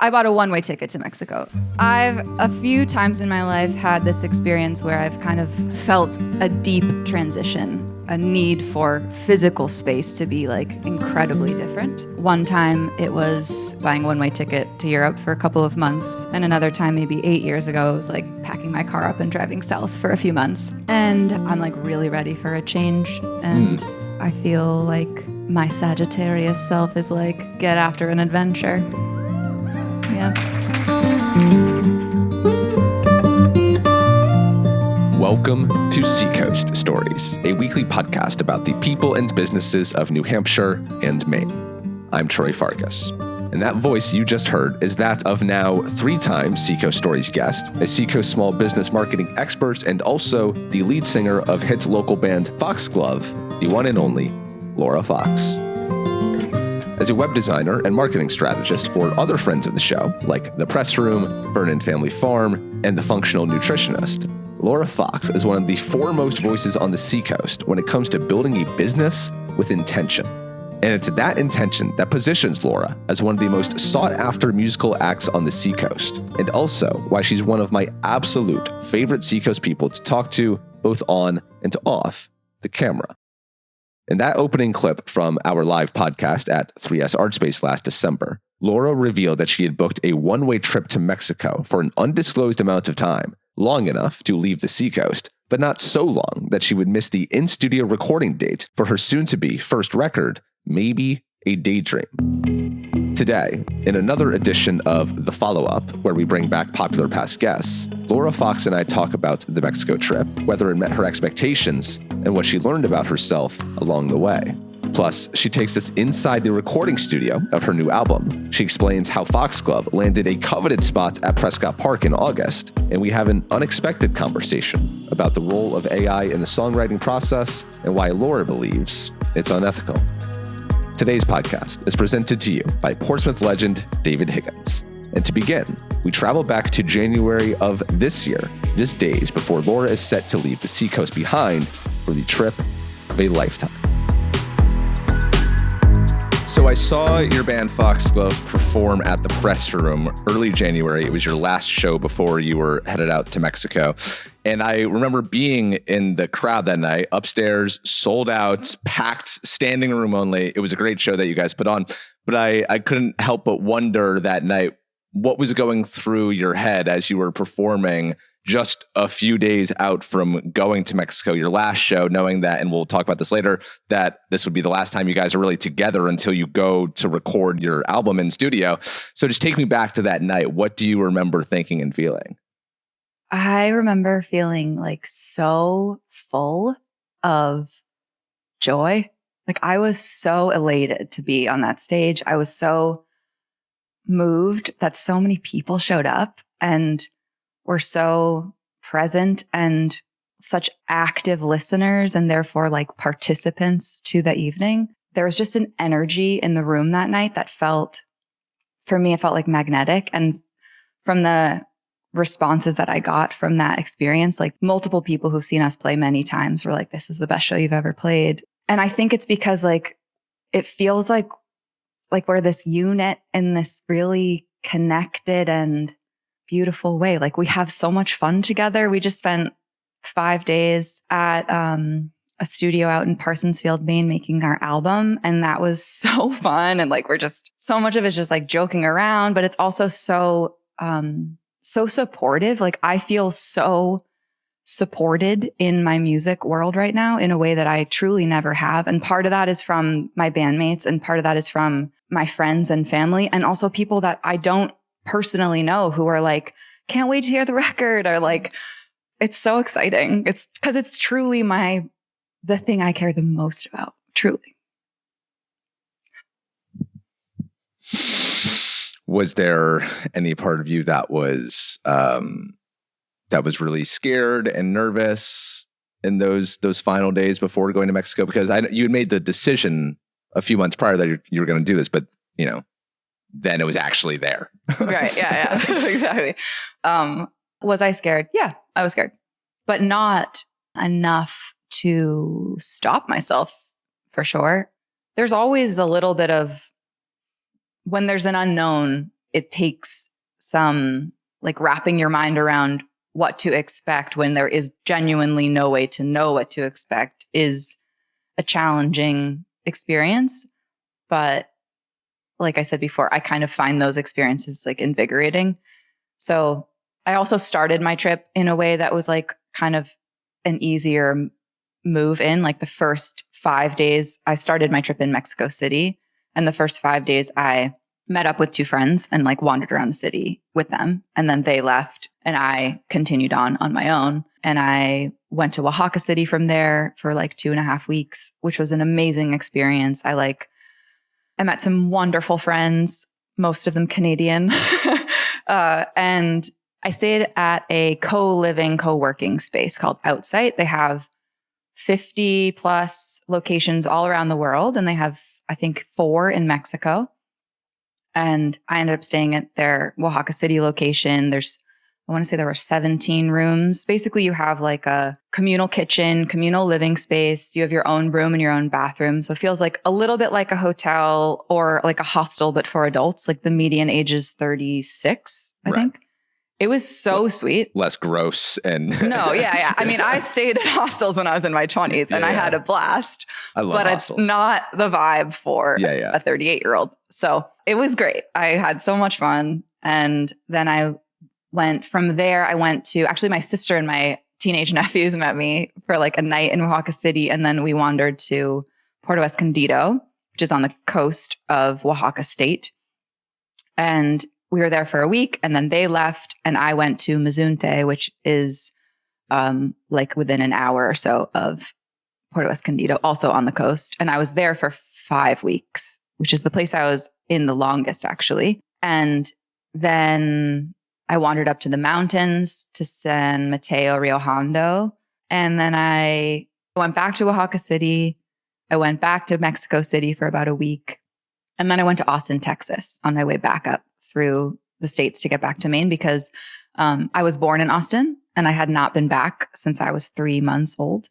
I bought a one-way ticket to Mexico. I've a few times in my life had this experience where I've kind of felt a deep transition, a need for physical space to be like incredibly different. One time it was buying a one-way ticket to Europe for a couple of months, and another time, maybe 8 years ago, it was like packing my car up and driving south for a few months. And I'm like really ready for a change, and I feel like my Sagittarius self is like, get after an adventure. Yeah. Welcome to Seacoast Stories, a weekly podcast about the people and businesses of New Hampshire and Maine. I'm Troy Farkas, and that voice you just heard is that of now three-time Seacoast Stories guest, a Seacoast small business marketing expert, and also the lead singer of hit local band Foxglove, the one and only Laura Fox. As a web designer and marketing strategist for other friends of the show, like The Press Room, Vernon Family Farm, and The Functional Nutritionist, Laura Fox is one of the foremost voices on the Seacoast when it comes to building a business with intention. And it's that intention that positions Laura as one of the most sought-after musical acts on the Seacoast, and also why she's one of my absolute favorite Seacoast people to talk to, both on and off the camera. In that opening clip from our live podcast at 3S Artspace last December, Laura revealed that she had booked a one-way trip to Mexico for an undisclosed amount of time, long enough to leave the Seacoast, but not so long that she would miss the in-studio recording date for her soon-to-be first record, Maybe A Daydream. Today, in another edition of The Follow-Up, where we bring back popular past guests, Laura Fox and I talk about the Mexico trip, whether it met her expectations, and what she learned about herself along the way. Plus, she takes us inside the recording studio of her new album. She explains how Foxglove landed a coveted spot at Prescott Park in August, and we have an unexpected conversation about the role of AI in the songwriting process and why Laura believes it's unethical. Today's podcast is presented to you by Portsmouth legend David Higgins. And to begin, we travel back to January of this year, just days before Laura is set to leave the Seacoast behind for the trip of a lifetime. So I saw your band Foxglove perform at the Press Room early January. It was your last show before you were headed out to Mexico. And I remember being in the crowd that night, upstairs, sold out, packed, standing room only. It was a great show that you guys put on. But I couldn't help but wonder that night, what was going through your head as you were performing just a few days out from going to Mexico, your last show, knowing that, and we'll talk about this later, that this would be the last time you guys are really together until you go to record your album in studio. So just take me back to that night. What do you remember thinking and feeling? I remember feeling like so full of joy. Like I was so elated to be on that stage. I was so moved that so many people showed up and were so present and such active listeners and therefore like participants to the evening. There was just an energy in the room that night that felt, for me, it felt like magnetic. And from the responses that I got from that experience, like multiple people who've seen us play many times were like, this was the best show you've ever played. And I think it's because like, it feels like we're this unit in this really connected and beautiful way. Like we have so much fun together. We just spent 5 days at a studio out in Parsonsfield, Maine, making our album. And that was so fun. And like, we're just, so much of it's just like joking around, but it's also so supportive. Like I feel so supported in my music world right now in a way that I truly never have. And part of that is from my bandmates, and part of that is from my friends and family, and also people that I don't personally know who are like, can't wait to hear the record, or like, it's so exciting. It's because it's truly the thing I care the most about, truly. Was there any part of you that was really scared and nervous in those final days before going to Mexico? Because you had made the decision a few months prior that you were going to do this, but then it was actually there. Right. Yeah. Exactly. Was I scared? Yeah, I was scared, but not enough to stop myself, for sure. There's always a little bit of, when there's an unknown, it takes some like wrapping your mind around what to expect when there is genuinely no way to know what to expect is a challenging experience. But like I said before, I kind of find those experiences like invigorating. So I also started my trip in a way that was like kind of an easier move in. Like the first 5 days, I started my trip in Mexico City. And the first 5 days, I met up with two friends and like wandered around the city with them. And then they left and I continued on my own. And I went to Oaxaca City from there for like 2.5 weeks, which was an amazing experience. I met some wonderful friends, most of them Canadian. And I stayed at a co-living, co-working space called Outsite. They have 50 plus locations all around the world. And they have, I think, 4 in Mexico. And I ended up staying at their Oaxaca City location. I want to say there were 17 rooms. Basically, you have like a communal kitchen, communal living space. You have your own room and your own bathroom. So it feels like a little bit like a hotel or like a hostel, but for adults. Like the median age is 36, I think. It was so sweet. Less gross and... No, yeah. I mean, I stayed at hostels when I was in my 20s and I had a blast. I love but hostels. It's not the vibe for a 38-year-old. So it was great. I had so much fun. And then I went from there. I went to... Actually, my sister and my teenage nephews met me for like a night in Oaxaca City. And then we wandered to Puerto Escondido, which is on the coast of Oaxaca State. And we were there for a week and then they left and I went to Mazunte, which is like within an hour or so of Puerto Escondido, also on the coast. And I was there for 5 weeks, which is the place I was in the longest actually. And then I wandered up to the mountains to San Mateo, Rio Hondo. And then I went back to Oaxaca City. I went back to Mexico City for about a week. And then I went to Austin, Texas on my way back up through the States to get back to Maine because I was born in Austin and I had not been back since I was 3 months old.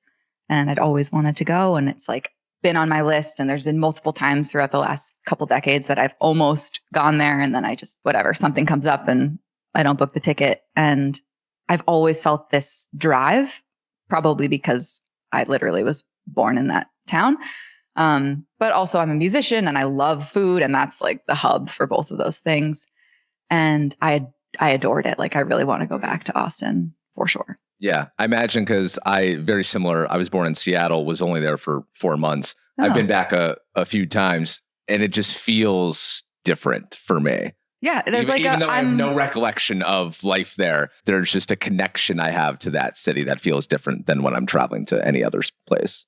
And I'd always wanted to go. And it's like been on my list. And there's been multiple times throughout the last couple decades that I've almost gone there. And then I just, whatever, something comes up and I don't book the ticket. And I've always felt this drive, probably because I literally was born in that town. But also I'm a musician and I love food and that's like the hub for both of those things. And I adored it. Like I really want to go back to Austin for sure. Yeah, I imagine because very similar. I was born in Seattle, was only there for 4 months. Oh. I've been back a few times and it just feels different for me. Yeah, there's even though I have no recollection of life there, there's just a connection I have to that city that feels different than when I'm traveling to any other place.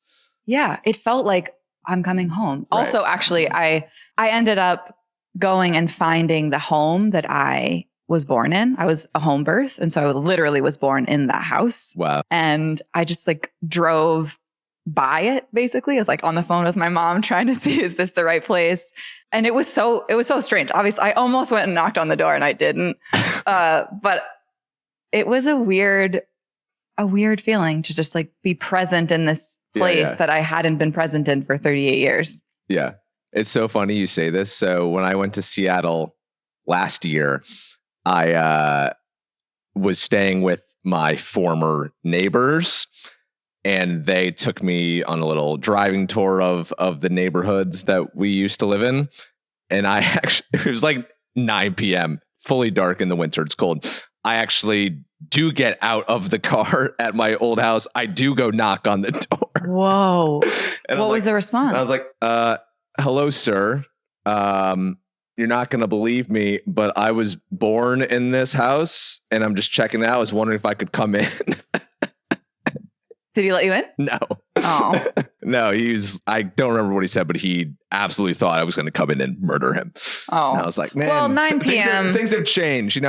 Yeah, it felt like I'm coming home. Right. Also, actually, I ended up going and finding the home that I was born in. I was a home birth. And so I literally was born in that house. Wow. And I just like drove by it, basically. I was like on the phone with my mom trying to see, is this the right place? And it was so strange. Obviously, I almost went and knocked on the door and I didn't. But it was a weird feeling to just like be present in this place that I hadn't been present in for 38 years. Yeah. It's so funny you say this. So when I went to Seattle last year, I was staying with my former neighbors and they took me on a little driving tour of the neighborhoods that we used to live in. And it was like 9 p.m., fully dark in the winter. It's cold. I actually do get out of the car at my old house. I do go knock on the door. Whoa. What was the response? I was like, hello, sir. You're not going to believe me, but I was born in this house and I'm just checking it out. I was wondering if I could come in. Did he let you in? No. Oh. No, I don't remember what he said, but he absolutely thought I was going to come in and murder him. Oh. And I was like, man, well, 9 p.m. Things have changed.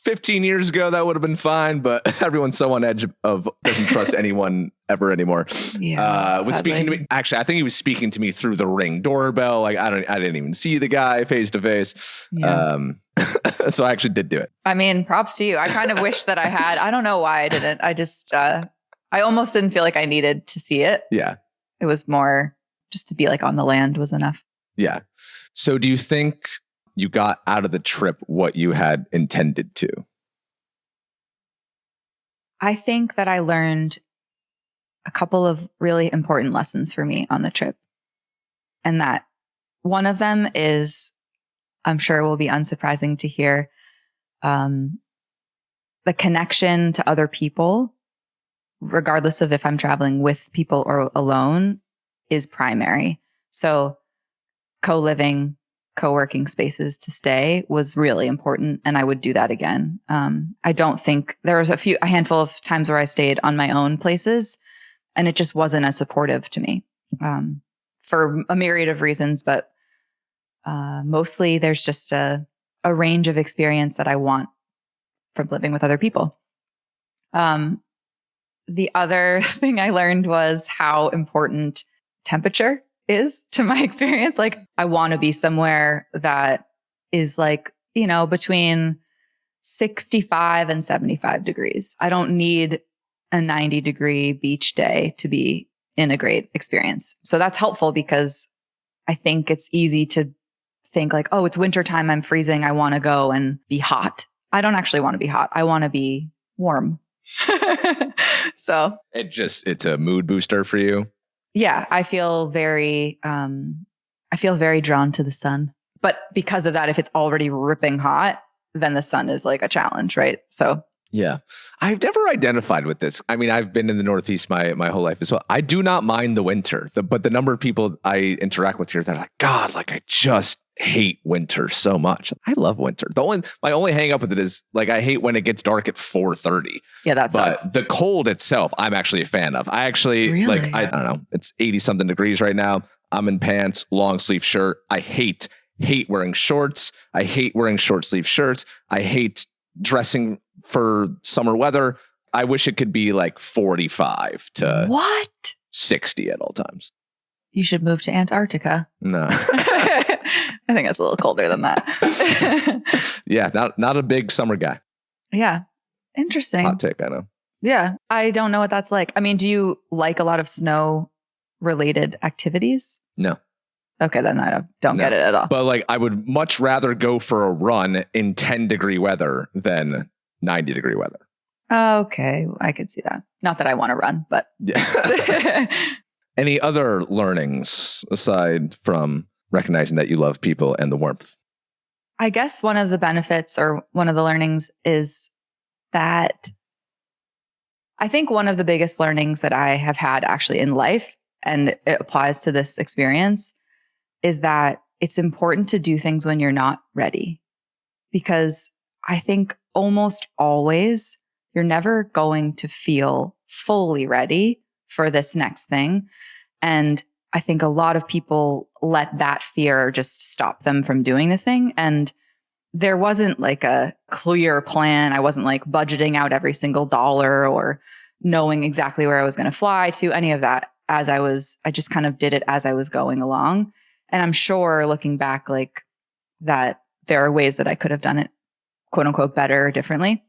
15 years ago, that would have been fine, but everyone's so on edge of doesn't trust anyone ever anymore. Yeah, was speaking to me. Actually, I think he was speaking to me through the Ring doorbell. Like I didn't even see the guy face to face. So I actually did do it. I mean, props to you. I kind of wish that I had. I don't know why I didn't. I just, I almost didn't feel like I needed to see it. Yeah. It was more just to be like on the land was enough. Yeah. So do you think you got out of the trip what you had intended to? I think that I learned a couple of really important lessons for me on the trip. And that one of them is, I'm sure will be unsurprising to hear, the connection to other people, regardless of if I'm traveling with people or alone, is primary. So co-living, co-working spaces to stay was really important. And I would do that again. I don't think there was a handful of times where I stayed on my own places and it just wasn't as supportive to me, for a myriad of reasons. But mostly there's just a range of experience that I want from living with other people. The other thing I learned was how important temperature is to my experience. Like, I want to be somewhere that is like, between 65 and 75 degrees. I don't need a 90-degree beach day to be in a great experience. So that's helpful because I think it's easy to think like, oh, it's wintertime, I'm freezing, I want to go and be hot. I don't actually want to be hot. I want to be warm. So it's a mood booster for you. Yeah, I feel very drawn to the sun. But because of that, if it's already ripping hot, then the sun is like a challenge, right? So yeah, I've never identified with this. I mean, I've been in the Northeast my whole life as well. I do not mind the winter, but the number of people I interact with here that are like, God, like I just hate winter so much. I love winter. My only hang up with it is like I hate when it gets dark at 4:30. Yeah, that sucks. But the cold itself, I'm actually a fan of. I actually really? I don't know. It's 80 something degrees right now. I'm in pants, long sleeve shirt. I hate wearing shorts. I hate wearing short sleeve shirts. I hate dressing for summer weather. I wish it could be like 45 to 60 at all times. You should move to Antarctica. No. I think that's a little colder than that. Yeah, not a big summer guy. Yeah. Interesting. Hot take, I know. Yeah. I don't know what that's like. I mean, do you like a lot of snow related activities? No. Okay, then I don't get it at all. But like, I would much rather go for a run in 10-degree weather than 90-degree weather. Okay, I could see that. Not that I want to run, but yeah. Any other learnings aside from recognizing that you love people and the warmth? I guess one of the benefits or one of the learnings is that I think one of the biggest learnings that I have had actually in life, and it applies to this experience, is that it's important to do things when you're not ready. Because I think almost always you're never going to feel fully ready for this next thing. And I think a lot of people let that fear just stop them from doing the thing. And there wasn't like a clear plan. I wasn't like budgeting out every single dollar or knowing exactly where I was going to fly to, any of that. I just kind of did it as I was going along. And I'm sure looking back, like that there are ways that I could have done it, quote unquote, better or differently.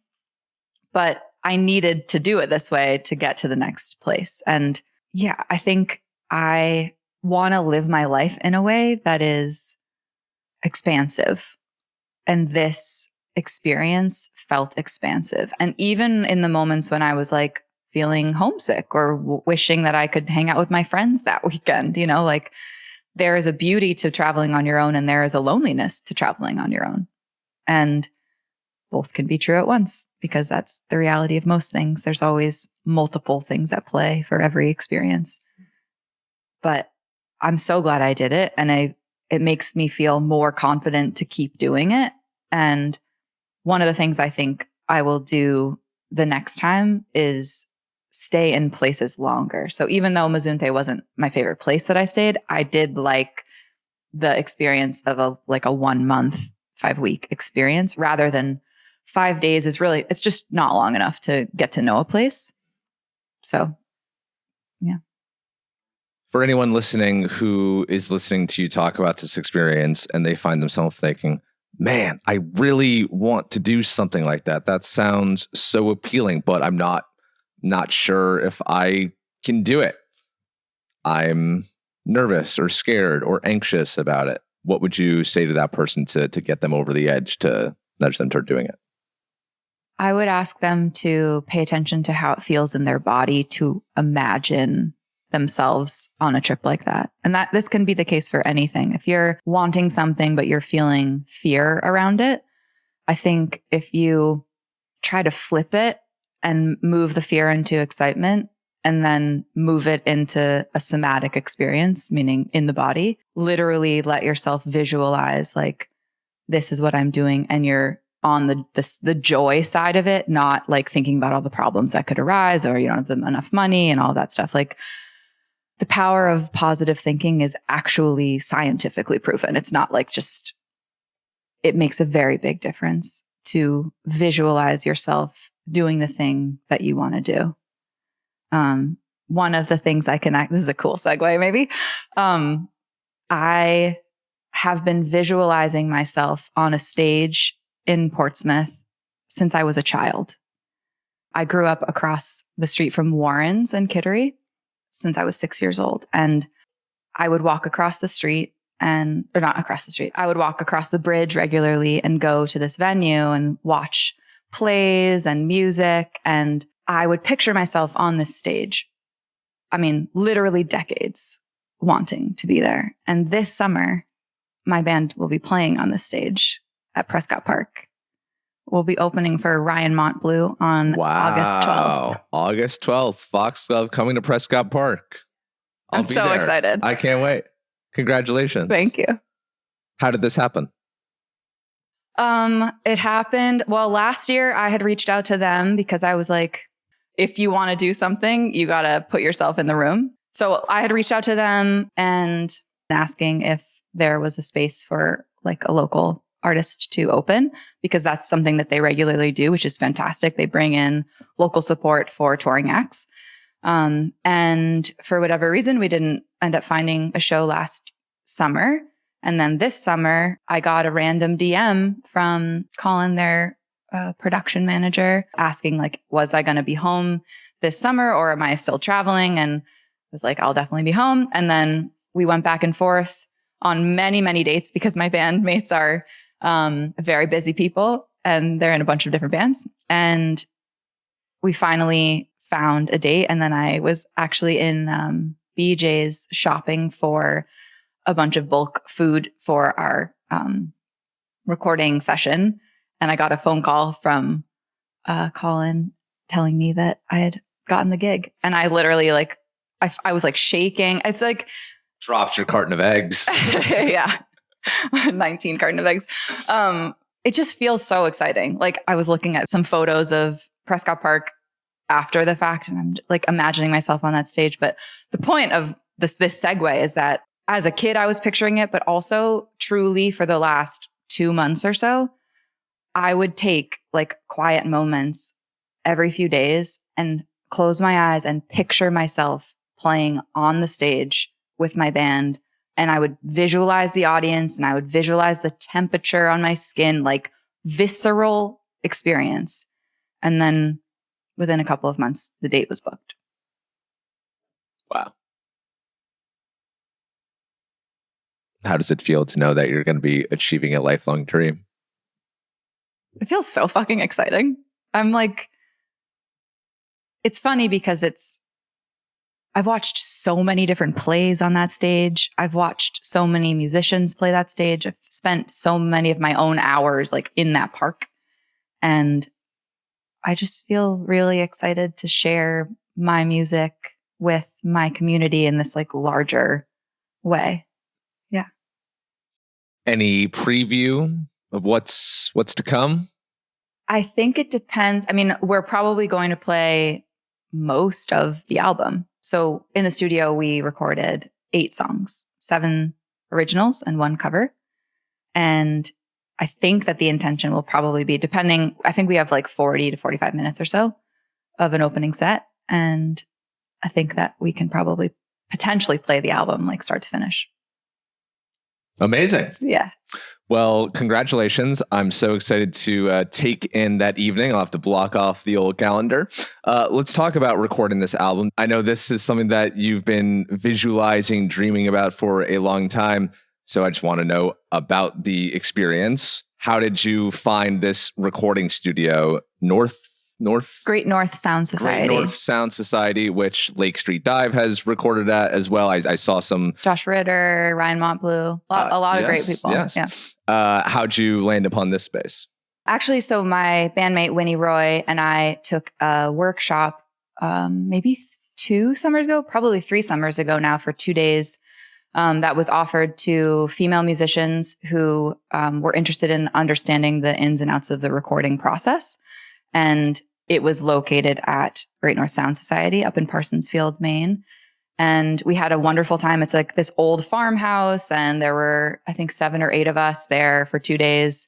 But I needed to do it this way to get to the next place. And yeah, I think I want to live my life in a way that is expansive. And this experience felt expansive. And even in the moments when I was like feeling homesick or wishing that I could hang out with my friends that weekend, like there is a beauty to traveling on your own and there is a loneliness to traveling on your own. And both can be true at once because that's the reality of most things. There's always multiple things at play for every experience. But I'm so glad I did it. And it makes me feel more confident to keep doing it. And one of the things I think I will do the next time is stay in places longer. So even though Mazunte wasn't my favorite place that I stayed, I did like the experience of a 1 month, 5-week experience rather than 5 days it's just not long enough to get to know a place. So, yeah. For anyone listening who is listening to you talk about this experience and they find themselves thinking, man, I really want to do something like that. That sounds so appealing, but I'm not sure if I can do it. I'm nervous or scared or anxious about it. what would you say to that person to get them over the edge, to nudge them toward doing it? I would ask them to pay attention to how it feels in their body to imagine themselves on a trip like that. And that this can be the case for anything. If you're wanting something, but you're feeling fear around it, I think if you try to flip it and move the fear into excitement and then move it into a somatic experience, meaning in the body, literally let yourself visualize like, this is what I'm doing. And you're on the joy side of it, not like thinking about all the problems that could arise or you don't have enough money and all that stuff. Like the power of positive thinking is actually scientifically proven. It's not like just, it makes a very big difference to visualize yourself doing the thing that you want to do. One of the things this is a cool segue maybe. I have been visualizing myself on a stage in Portsmouth since I was a child. I grew up across the street from Warren's in Kittery since I was 6 years old. And I would walk across the street or not across the street. I would walk across the bridge regularly and go to this venue and watch plays and music. And I would picture myself on this stage. I mean, literally decades wanting to be there. And this summer, my band will be playing on this stage at Prescott Park. We'll be opening for Ryan Montbleu on August 12th. August 12th, Foxglove coming to Prescott Park. I'm so excited. I can't wait. Congratulations. Thank you. How did this happen? It happened. Well, last year I had reached out to them because I was like, if you want to do something, you got to put yourself in the room. So I had reached out to them and asking if there was a space for like a local artist to open, because that's something that they regularly do, which is fantastic. They bring in local support for touring acts. And for whatever reason, we didn't end up finding a show last summer. And then this summer, I got a random DM from Colin, their production manager, asking like, was I going to be home this summer or am I still traveling? And I was like, I'll definitely be home. And then we went back and forth on many, many dates because my bandmates are very busy people and they're in a bunch of different bands. And we finally found a date. And then I was actually in BJ's shopping for a bunch of bulk food for our recording session. And I got a phone call from Colin telling me that I had gotten the gig. And I literally like, I was like shaking. It's like, dropped your carton of eggs. Yeah. 19 carton of eggs. It just feels so exciting. Like I was looking at some photos of Prescott Park after the fact and I'm like imagining myself on that stage. But the point of this segue is that as a kid, I was picturing it, but also truly for the last 2 months or so, I would take like quiet moments every few days and close my eyes and picture myself playing on the stage with my band. And I would visualize the audience and I would visualize the temperature on my skin, like visceral experience. And then within a couple of months, the date was booked. Wow. How does it feel to know that you're going to be achieving a lifelong dream? It feels so fucking exciting. I'm like, it's funny because I've watched so many different plays on that stage. I've watched so many musicians play that stage. I've spent so many of my own hours like in that park. And I just feel really excited to share my music with my community in this like larger way. Yeah. Any preview of what's to come? I think it depends. I mean, we're probably going to play most of the album. So in the studio, we recorded 8 songs, 7 originals and 1 cover. And I think that the intention will probably be I think we have like 40 to 45 minutes or so of an opening set. And I think that we can probably potentially play the album like start to finish. Amazing. Yeah. Well, congratulations. I'm so excited to take in that evening. I'll have to block off the old calendar. Let's talk about recording this album. I know this is something that you've been visualizing, dreaming about for a long time. So I just want to know about the experience. How did you find this recording studio? Great North Sound Society. Great North Sound Society, which Lake Street Dive has recorded at as well. I saw some... Josh Ritter, Ryan Montbleu, a lot of great people. Yes. Yeah. How'd you land upon this space? Actually, so my bandmate, Winnie Roy, and I took a workshop maybe 2 summers ago, probably 3 summers ago now, for 2 days. That was offered to female musicians who were interested in understanding the ins and outs of the recording process. And it was located at Great North Sound Society up in Parsonsfield, Maine. And we had a wonderful time. It's like this old farmhouse, and there were, I think, 7 or 8 of us there for 2 days.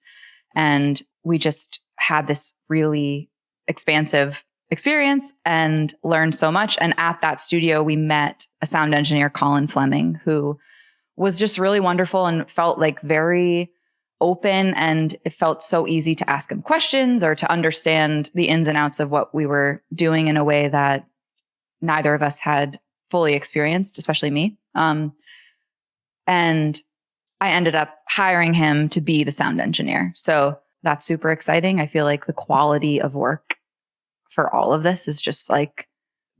And we just had this really expansive experience and learned so much. And at that studio, we met a sound engineer, Colin Fleming, who was just really wonderful and felt like very open, and it felt so easy to ask him questions or to understand the ins and outs of what we were doing in a way that neither of us had fully experienced, especially me. And I ended up hiring him to be the sound engineer. So that's super exciting. I feel like the quality of work for all of this is just like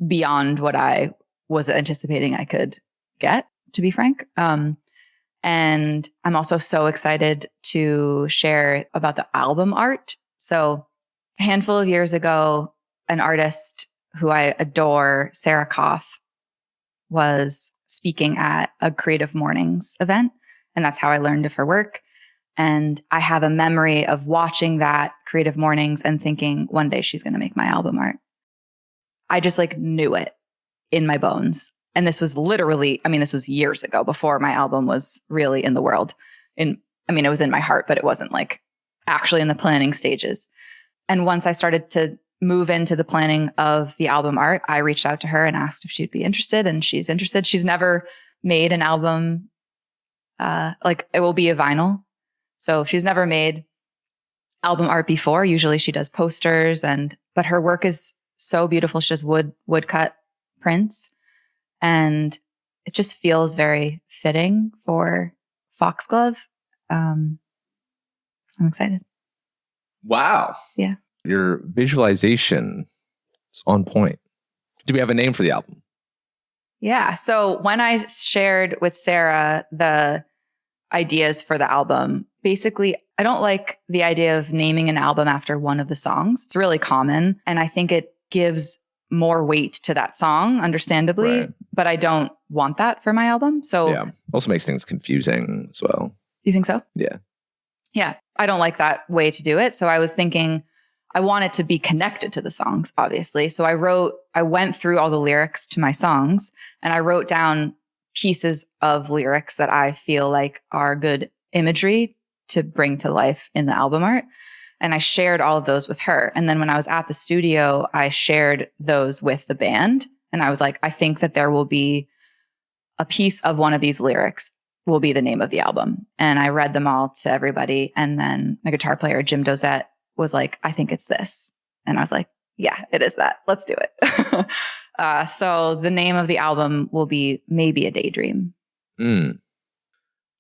beyond what I was anticipating I could get, to be frank. And I'm also so excited to share about the album art. So a handful of years ago, an artist who I adore, Sarah Koff, was speaking at a Creative Mornings event. And that's how I learned of her work. And I have a memory of watching that Creative Mornings and thinking one day she's going to make my album art. I just like knew it in my bones. And this was literally, this was years ago, before my album was really in the world. It was in my heart, but it wasn't like actually in the planning stages. And once I started to move into the planning of the album art, I reached out to her and asked if she'd be interested, and she's interested. She's never made an album, it will be a vinyl. So she's never made album art before. Usually she does posters, but her work is so beautiful. She does woodcut prints. And it just feels very fitting for Foxglove. I'm excited. Wow. Yeah. Your visualization is on point. Do we have a name for the album? Yeah. So when I shared with Sarah the ideas for the album, basically, I don't like the idea of naming an album after one of the songs. It's really common. And I think it gives more weight to that song, understandably, right. But I don't want that for my album. So yeah, also makes things confusing as well. You think so? Yeah. Yeah. I don't like that way to do it. So I was thinking I want it to be connected to the songs, obviously. So I went through all the lyrics to my songs, and I wrote down pieces of lyrics that I feel like are good imagery to bring to life in the album art. And I shared all of those with her. And then when I was at the studio, I shared those with the band. And I was like, I think that there will be a piece of one of these lyrics will be the name of the album. And I read them all to everybody. And then my guitar player, Jim Dozette, was like, I think it's this. And I was like, yeah, it is that. Let's do it. So the name of the album will be maybe A Daydream.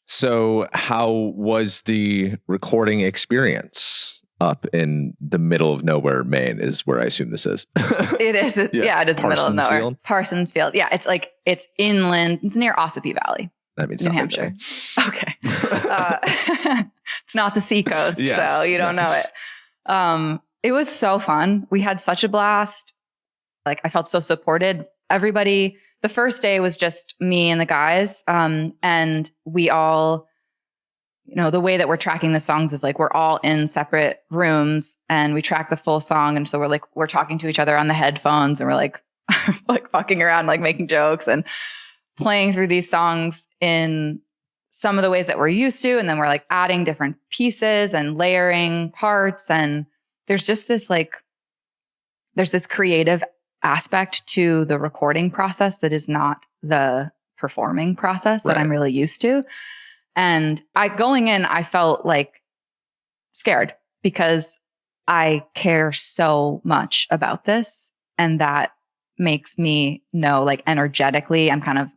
So how was the recording experience? Up in the middle of nowhere, Maine is where I assume this is. It is. Yeah, it is the middle of nowhere. Parsonsfield. Yeah, it's inland. It's near Ossipee Valley. That means New Hampshire. Okay. It's not the Seacoast, yes, so you don't know it. It was so fun. We had such a blast. Like, I felt so supported. Everybody, the first day was just me and the guys. And we all, the way that we're tracking the songs is like, we're all in separate rooms and we track the full song. And so we're talking to each other on the headphones, and we're like fucking around, like making jokes and playing through these songs in some of the ways that we're used to. And then we're like adding different pieces and layering parts. And there's just this there's this creative aspect to the recording process that is not the performing process that I'm really used to. And going in, I felt like scared because I care so much about this. And that makes me know, like, energetically, I'm kind of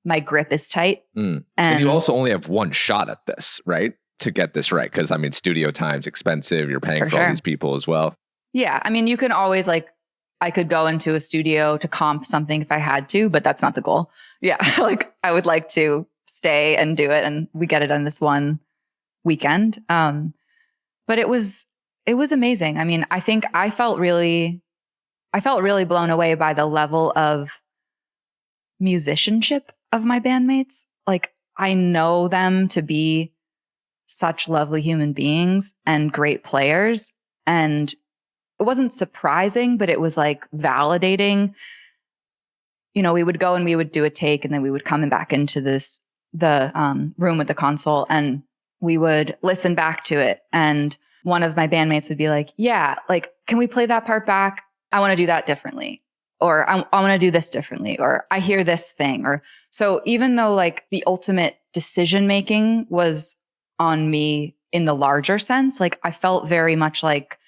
my grip is tight. And you also only have one shot at this, right? To get this right. Because I mean, studio time's expensive. You're paying for all these people as well. Yeah. I mean, you can always like, I could go into a studio to comp something if I had to, but that's not the goal. Yeah. Like I would like to stay and do it. And we get it on this one weekend. But it was amazing. I mean, I think I felt really blown away by the level of musicianship of my bandmates. Like I know them to be such lovely human beings and great players. And it wasn't surprising, but it was like validating. You know, we would go and we would do a take and then we would come back into the room with the console and we would listen back to it. And one of my bandmates would be like, yeah, like, can we play that part back? I want to do that differently. Or I want to do this differently. Or I hear this thing. Or so even though like the ultimate decision making was on me in the larger sense, like I felt very much like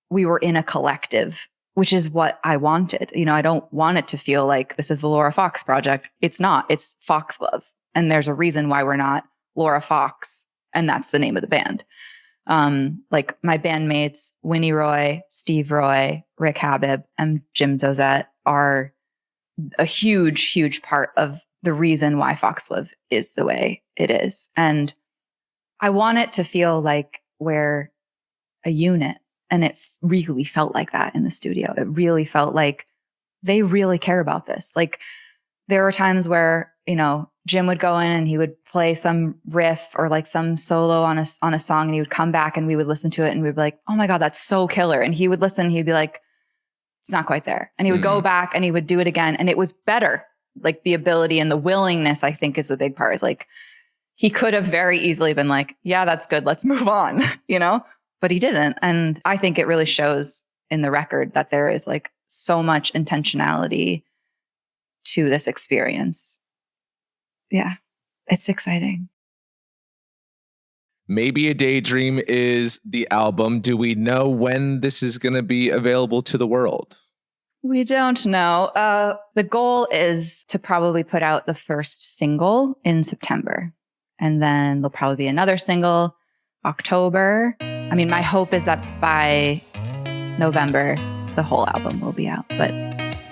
we were in a collective, which is what I wanted. You know, I don't want it to feel like this is the Laura Fox project. It's not. It's Foxglove. And there's a reason why we're not Laura Fox. And that's the name of the band. Like my bandmates, Winnie Roy, Steve Roy, Rick Habib, and Jim Dozette are a huge, huge part of the reason why Foxglove is the way it is. And I want it to feel like we're a unit. And it really felt like that in the studio. It really felt like they really care about this. Like there were times where, you know, Jim would go in and he would play some riff or like some solo on a song and he would come back and we would listen to it and we'd be like, oh my God, that's so killer. And he would listen, he'd be like, it's not quite there. And he would go back and he would do it again. And it was better. Like the ability and the willingness, I think, is the big part. Is like, he could have very easily been like, yeah, that's good. Let's move on, you know, but he didn't. And I think it really shows in the record that there is like so much intentionality to this experience. Yeah, it's exciting. Maybe A Daydream is the album. Do we know when this is going to be available to the world? We don't know. The goal is to probably put out the first single in September. And then there'll probably be another single October. I mean, my hope is that by November, the whole album will be out. But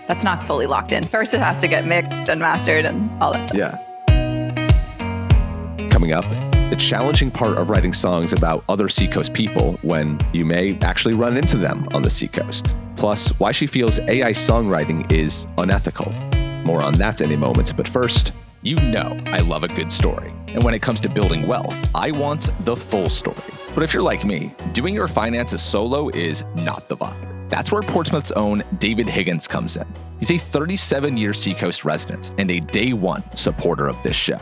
that's not fully locked in. First, it has to get mixed and mastered and all that stuff. Yeah. Coming up, the challenging part of writing songs about other Seacoast people when you may actually run into them on the Seacoast. Plus, why she feels AI songwriting is unethical. More on that in a moment, but first, you know I love a good story. And when it comes to building wealth, I want the full story. But if you're like me, doing your finances solo is not the vibe. That's where Portsmouth's own David Higgins comes in. He's a 37-year Seacoast resident and a day one supporter of this show.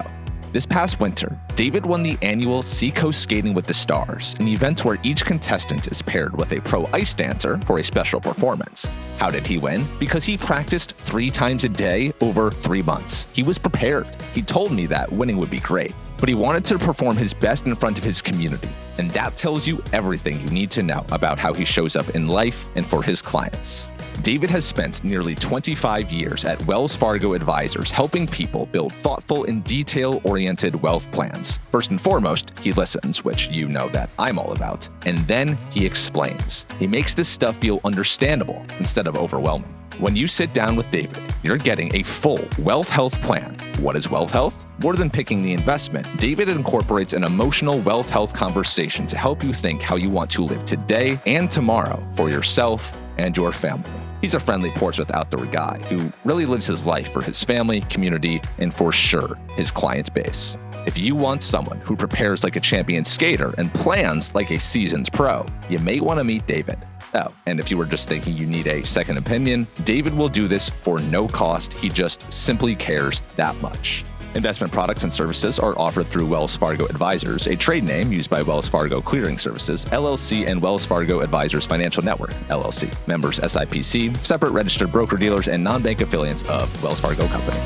This past winter, David won the annual Seacoast Skating with the Stars, an event where each contestant is paired with a pro ice dancer for a special performance. How did he win? Because he practiced 3 times a day over 3 months. He was prepared. He told me that winning would be great, but he wanted to perform his best in front of his community. And that tells you everything you need to know about how he shows up in life and for his clients. David has spent nearly 25 years at Wells Fargo Advisors helping people build thoughtful and detail-oriented wealth plans. First and foremost, he listens, which you know that I'm all about. And then he explains. He makes this stuff feel understandable instead of overwhelming. When you sit down with David, you're getting a full wealth health plan. What is wealth health? More than picking the investment, David incorporates an emotional wealth health conversation to help you think how you want to live today and tomorrow for yourself and your family. He's a friendly Portsmouth outdoor guy who really lives his life for his family, community, and for sure, his client base. If you want someone who prepares like a champion skater and plans like a seasoned pro, you may want to meet David. Oh, and if you were just thinking you need a second opinion, David will do this for no cost. He just simply cares that much. Investment products and services are offered through Wells Fargo Advisors, a trade name used by Wells Fargo Clearing Services, LLC, and Wells Fargo Advisors Financial Network, LLC. Members SIPC, separate registered broker-dealers, and non-bank affiliates of Wells Fargo Company.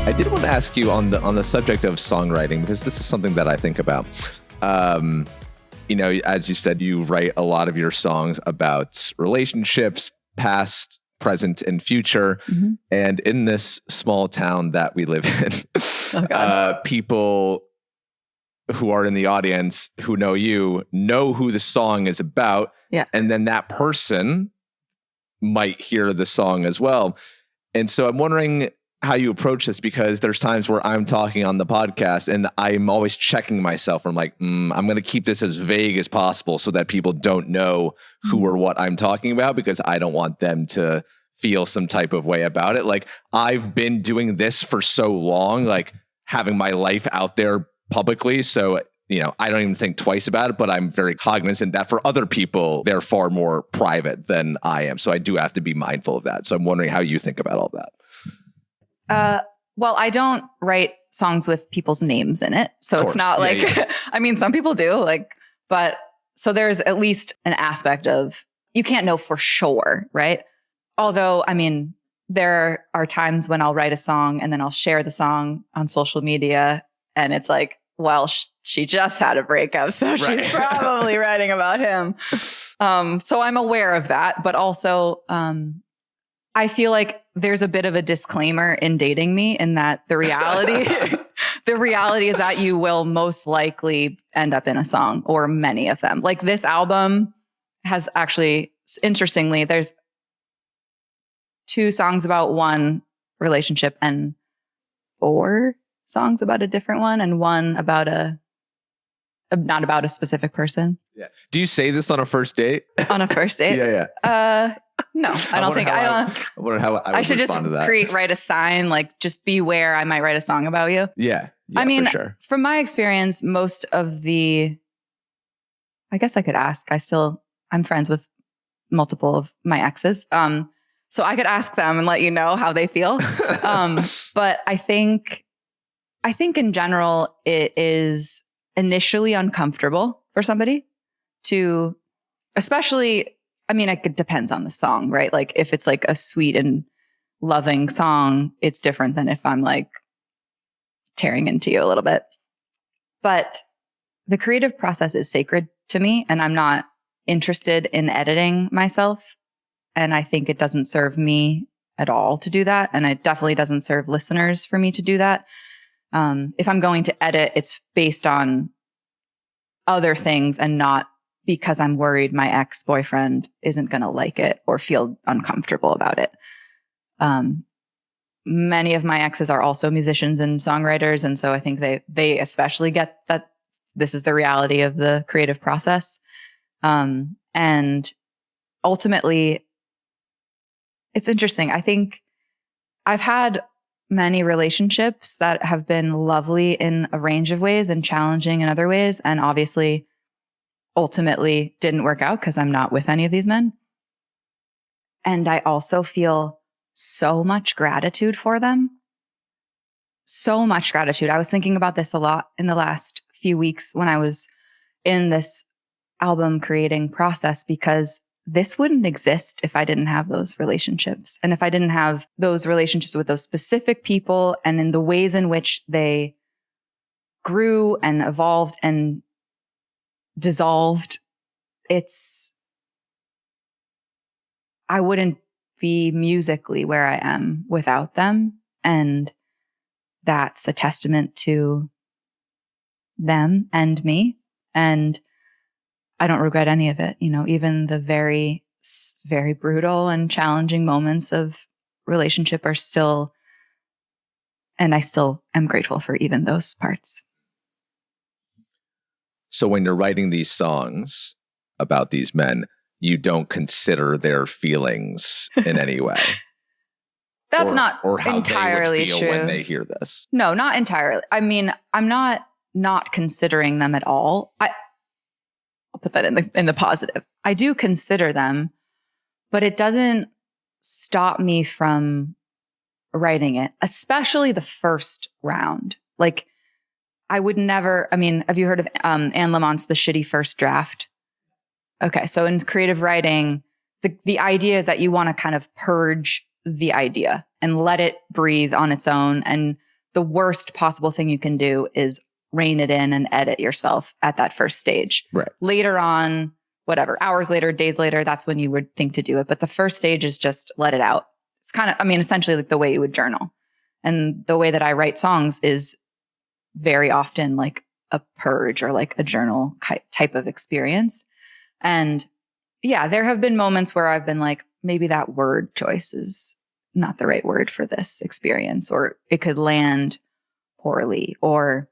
I did want to ask you on the subject of songwriting, because this is something that I think about. You know, as you said, you write a lot of your songs about relationships, past, present, and future. Mm-hmm. And in this small town that we live in, people who are in the audience who know you know who the song is about. Yeah. And then that person might hear the song as well. And so I'm wondering how you approach this, because there's times where I'm talking on the podcast and I'm always checking myself. I'm like, I'm going to keep this as vague as possible so that people don't know who or what I'm talking about, because I don't want them to feel some type of way about it. Like, I've been doing this for so long, like having my life out there publicly. So, I don't even think twice about it, but I'm very cognizant that for other people, they're far more private than I am. So I do have to be mindful of that. So I'm wondering how you think about all that. Well, I don't write songs with people's names in it. So it's not I mean, some people do, but so there's at least an aspect of, you can't know for sure, right? Although, I mean, there are times when I'll write a song and then I'll share the song on social media, and it's like, well, she just had a breakup, so she's probably writing about him. So I'm aware of that, but also I feel like there's a bit of a disclaimer in dating me, in that the reality is that you will most likely end up in a song, or many of them. Like, this album has actually, interestingly, there's 2 songs about one relationship and 4 songs about a different one, and one about not about a specific person. Yeah. Do you say this on a first date? On a first date? Yeah. No, I don't think. I wonder how I would should just respond to that. write a sign, like, just beware, I might write a song about you. Yeah. I mean, for sure. From my experience, most of I guess I could ask. I'm friends with multiple of my exes. So I could ask them and let you know how they feel. But I think in general, it is initially uncomfortable for somebody to, especially, I mean, it depends on the song, right? Like, if it's like a sweet and loving song, it's different than if I'm like tearing into you a little bit. But the creative process is sacred to me, and I'm not interested in editing myself. And I think it doesn't serve me at all to do that. And it definitely doesn't serve listeners for me to do that. If I'm going to edit, it's based on other things, and not because I'm worried my ex-boyfriend isn't going to like it or feel uncomfortable about it. Many of my exes are also musicians and songwriters. And so I think they especially get that this is the reality of the creative process. And ultimately, it's interesting. I think I've had many relationships that have been lovely in a range of ways and challenging in other ways. And obviously, ultimately didn't work out because I'm not with any of these men. And I also feel so much gratitude for them. So much gratitude. I was thinking about this a lot in the last few weeks when I was in this album creating process, because this wouldn't exist if I didn't have those relationships. And if I didn't have those relationships with those specific people, and in the ways in which they grew and evolved and dissolved, I wouldn't be musically where I am without them. And that's a testament to them and me. And I don't regret any of it. Even the very, very brutal and challenging moments of relationship are still, and I still am grateful for even those parts. So when you're writing these songs about these men, you don't consider their feelings in any way. That's not or how entirely they would feel true when they hear this. No, not entirely. I mean, I'm not considering them at all. I'll put that in the positive. I do consider them, but it doesn't stop me from writing it, especially the first round. Like, I would never, I mean, have you heard of Anne Lamont's The Shitty First Draft? Okay. So in creative writing, the idea is that you want to kind of purge the idea and let it breathe on its own. And the worst possible thing you can do is rein it in and edit yourself at that first stage. Right. Later on, whatever, hours later, days later, that's when you would think to do it. But the first stage is just let it out. It's kind of, essentially like the way you would journal. And the way that I write songs is very often like a purge or like a journal type of experience. And yeah, there have been moments where I've been like, maybe that word choice is not the right word for this experience, or it could land poorly, or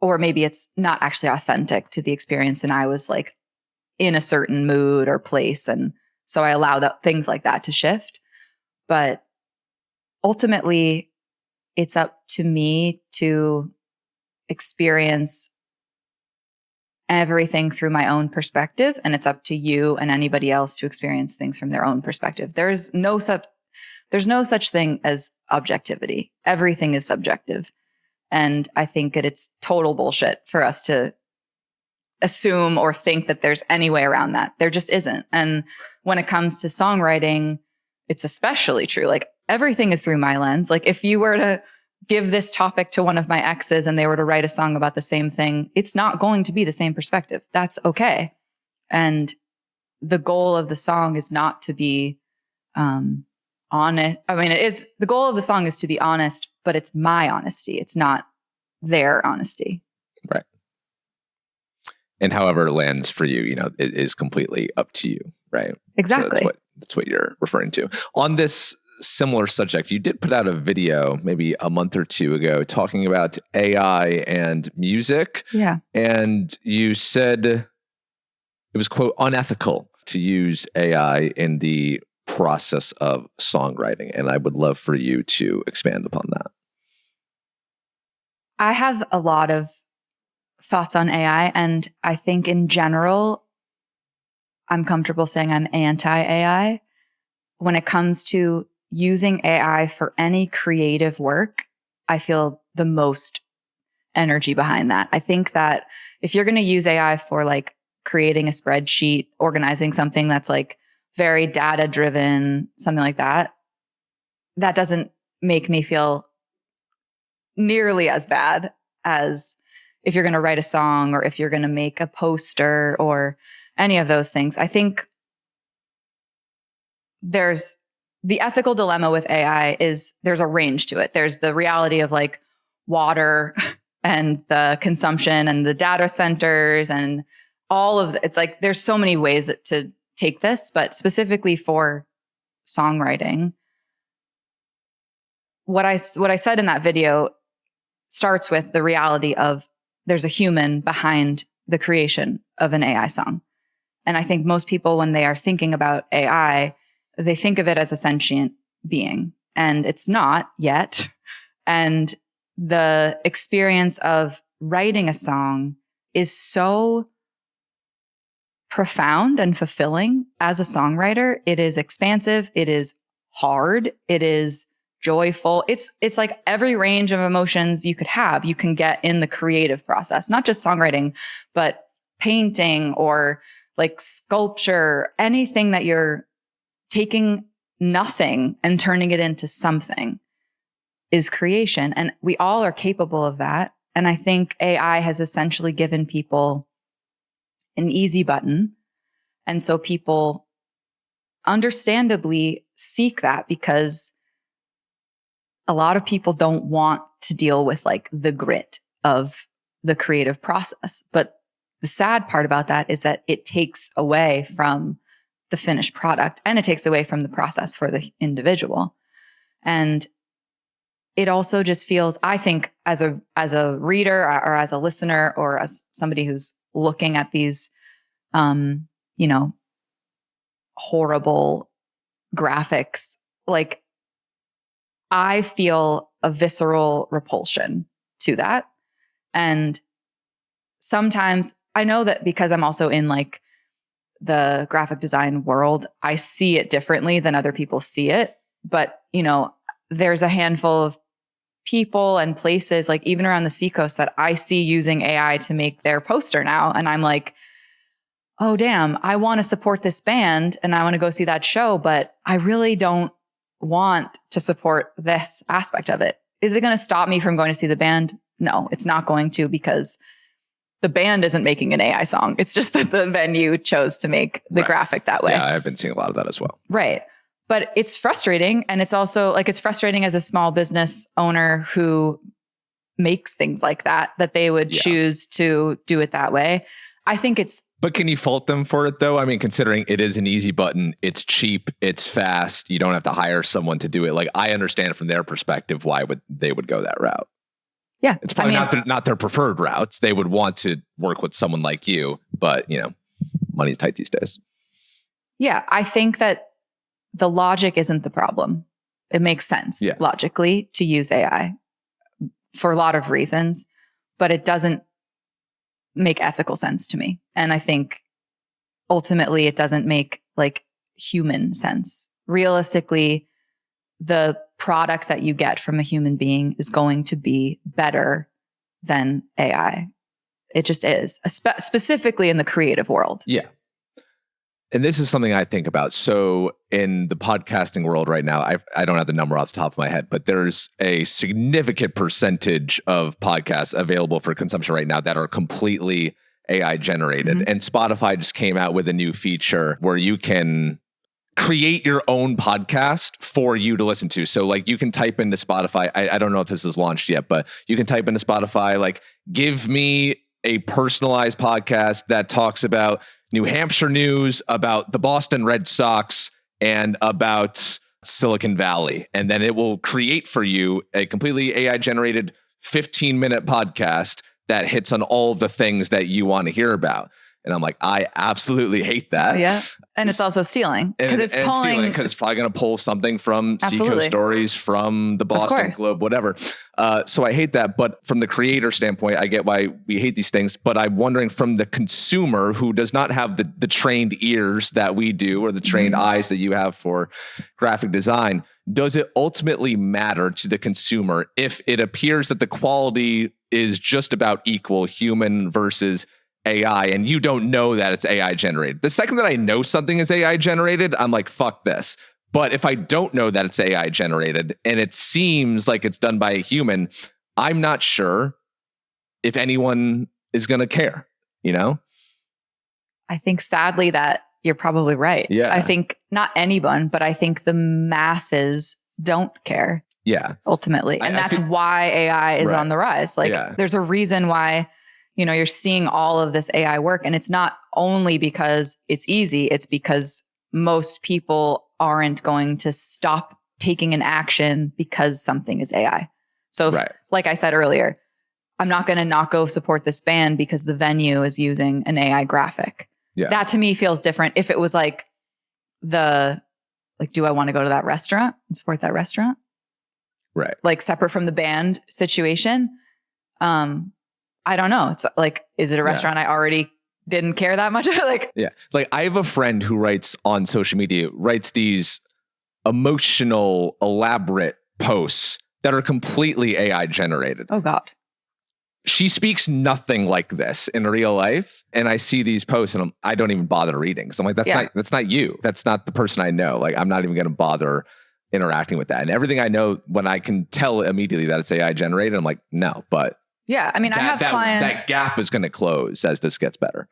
maybe it's not actually authentic to the experience. And I was like in a certain mood or place. And so I allow things like that to shift. But ultimately, it's up to me to experience everything through my own perspective. And it's up to you and anybody else to experience things from their own perspective. There's no such thing as objectivity. Everything is subjective. And I think that it's total bullshit for us to assume or think that there's any way around that. There just isn't. And when it comes to songwriting, it's especially true. Like everything is through my lens. Like if you were to give this topic to one of my exes and they were to write a song about the same thing, it's not going to be the same perspective. That's okay. And the goal of the song is not to be honest. The goal of the song is to be honest, but it's my honesty. It's not their honesty. Right. And however it lands for you, it is completely up to you. Right. Exactly. So that's what you're referring to. On this similar subject, you did put out a video maybe a month or two ago talking about AI and music. Yeah. And you said it was, quote, unethical to use AI in the process of songwriting. And I would love for you to expand upon that. I have a lot of thoughts on AI. And I think in general, I'm comfortable saying I'm anti-AI. When it comes to using AI for any creative work, I feel the most energy behind that. I think that if you're going to use AI for like creating a spreadsheet, organizing something that's like very data driven, something like that, that doesn't make me feel nearly as bad as if you're going to write a song or if you're going to make a poster or any of those things. I think there's the ethical dilemma with AI is there's a range to it. There's the reality of like water and the consumption and the data centers and all of it's like there's so many ways to take this, but specifically for songwriting, what I said in that video starts with the reality of there's a human behind the creation of an AI song. And I think most people, when they are thinking about AI, they think of it as a sentient being, and it's not yet. And the experience of writing a song is so profound and fulfilling as a songwriter. It is expansive. It is hard. It is joyful. It's like every range of emotions you could have, you can get in the creative process, not just songwriting, but painting or like sculpture, anything that you're taking nothing and turning it into something is creation. And we all are capable of that. And I think AI has essentially given people an easy button. And so people understandably seek that because a lot of people don't want to deal with like the grit of the creative process. But the sad part about that is that it takes away from the finished product and it takes away from the process for the individual. And it also just feels, I think as a reader or as a listener or as somebody who's looking at these, horrible graphics, like I feel a visceral repulsion to that. And sometimes I know that because I'm also in like the graphic design world, I see it differently than other people see it. But, there's a handful of people and places like even around the Seacoast that I see using AI to make their poster now. And I'm like, oh, damn, I want to support this band and I want to go see that show, but I really don't want to support this aspect of it. Is it going to stop me from going to see the band? No, it's not going to, because the band isn't making an AI song. It's just that the venue chose to make the graphic that way. Yeah, I've been seeing a lot of that as well. Right. But it's frustrating. And it's also like, it's frustrating as a small business owner who makes things like that they would choose to do it that way. I think it's... But can you fault them for it though? I mean, considering it is an easy button, it's cheap, it's fast, you don't have to hire someone to do it. Like, I understand from their perspective why they would go that route. Yeah. It's probably not their preferred routes. They would want to work with someone like you, but money's tight these days. Yeah. I think that the logic isn't the problem. It makes sense logically to use AI for a lot of reasons, but it doesn't make ethical sense to me. And I think ultimately it doesn't make like human sense. Realistically, the product that you get from a human being is going to be better than AI. It just is, specifically in the creative world. Yeah. And this is something I think about. So in the podcasting world right now, I don't have the number off the top of my head, but there's a significant percentage of podcasts available for consumption right now that are completely AI generated. Mm-hmm. And Spotify just came out with a new feature where you can create your own podcast for you to listen to. So like you can type into Spotify, I don't know if this is launched yet, but you can type into Spotify, like, give me a personalized podcast that talks about New Hampshire news, about the Boston Red Sox, and about Silicon Valley. And then it will create for you a completely AI generated 15-minute podcast that hits on all of the things that you want to hear about. And I'm like, I absolutely hate that. Yeah. And it's also stealing. Because it's probably going to pull something from Seacoast Stories, from the Boston Globe, whatever. So I hate that. But from the creator standpoint, I get why we hate these things. But I'm wondering from the consumer who does not have the trained ears that we do, or the trained eyes that you have for graphic design, does it ultimately matter to the consumer if it appears that the quality is just about equal, human versus AI, and you don't know that it's AI generated? The second that I know something is AI generated, I'm like, fuck this. But if I don't know that it's AI generated and it seems like it's done by a human, I'm not sure if anyone is going to care, I think sadly that you're probably right. Yeah. I think not anyone, but I think the masses don't care. Yeah. Ultimately. And that's why AI is on the rise. Like there's a reason why you're seeing all of this AI work, and it's not only because it's easy. It's because most people aren't going to stop taking an action because something is AI. So like I said earlier, I'm not going to not go support this band because the venue is using an AI graphic. Yeah. That to me feels different. If it was like do I want to go to that restaurant and support that restaurant? Right. Like separate from the band situation. I don't know. It's like, is it a restaurant I already didn't care that much? It's like, I have a friend who writes on social media, writes these emotional, elaborate posts that are completely AI generated. Oh God. She speaks nothing like this in real life. And I see these posts and I don't even bother reading. Cause I'm like, that's not you. That's not the person I know. Like, I'm not even going to bother interacting with that. And everything I know, when I can tell immediately that it's AI generated, I'm like, no, but yeah. I mean, I have clients. That gap is going to close as this gets better.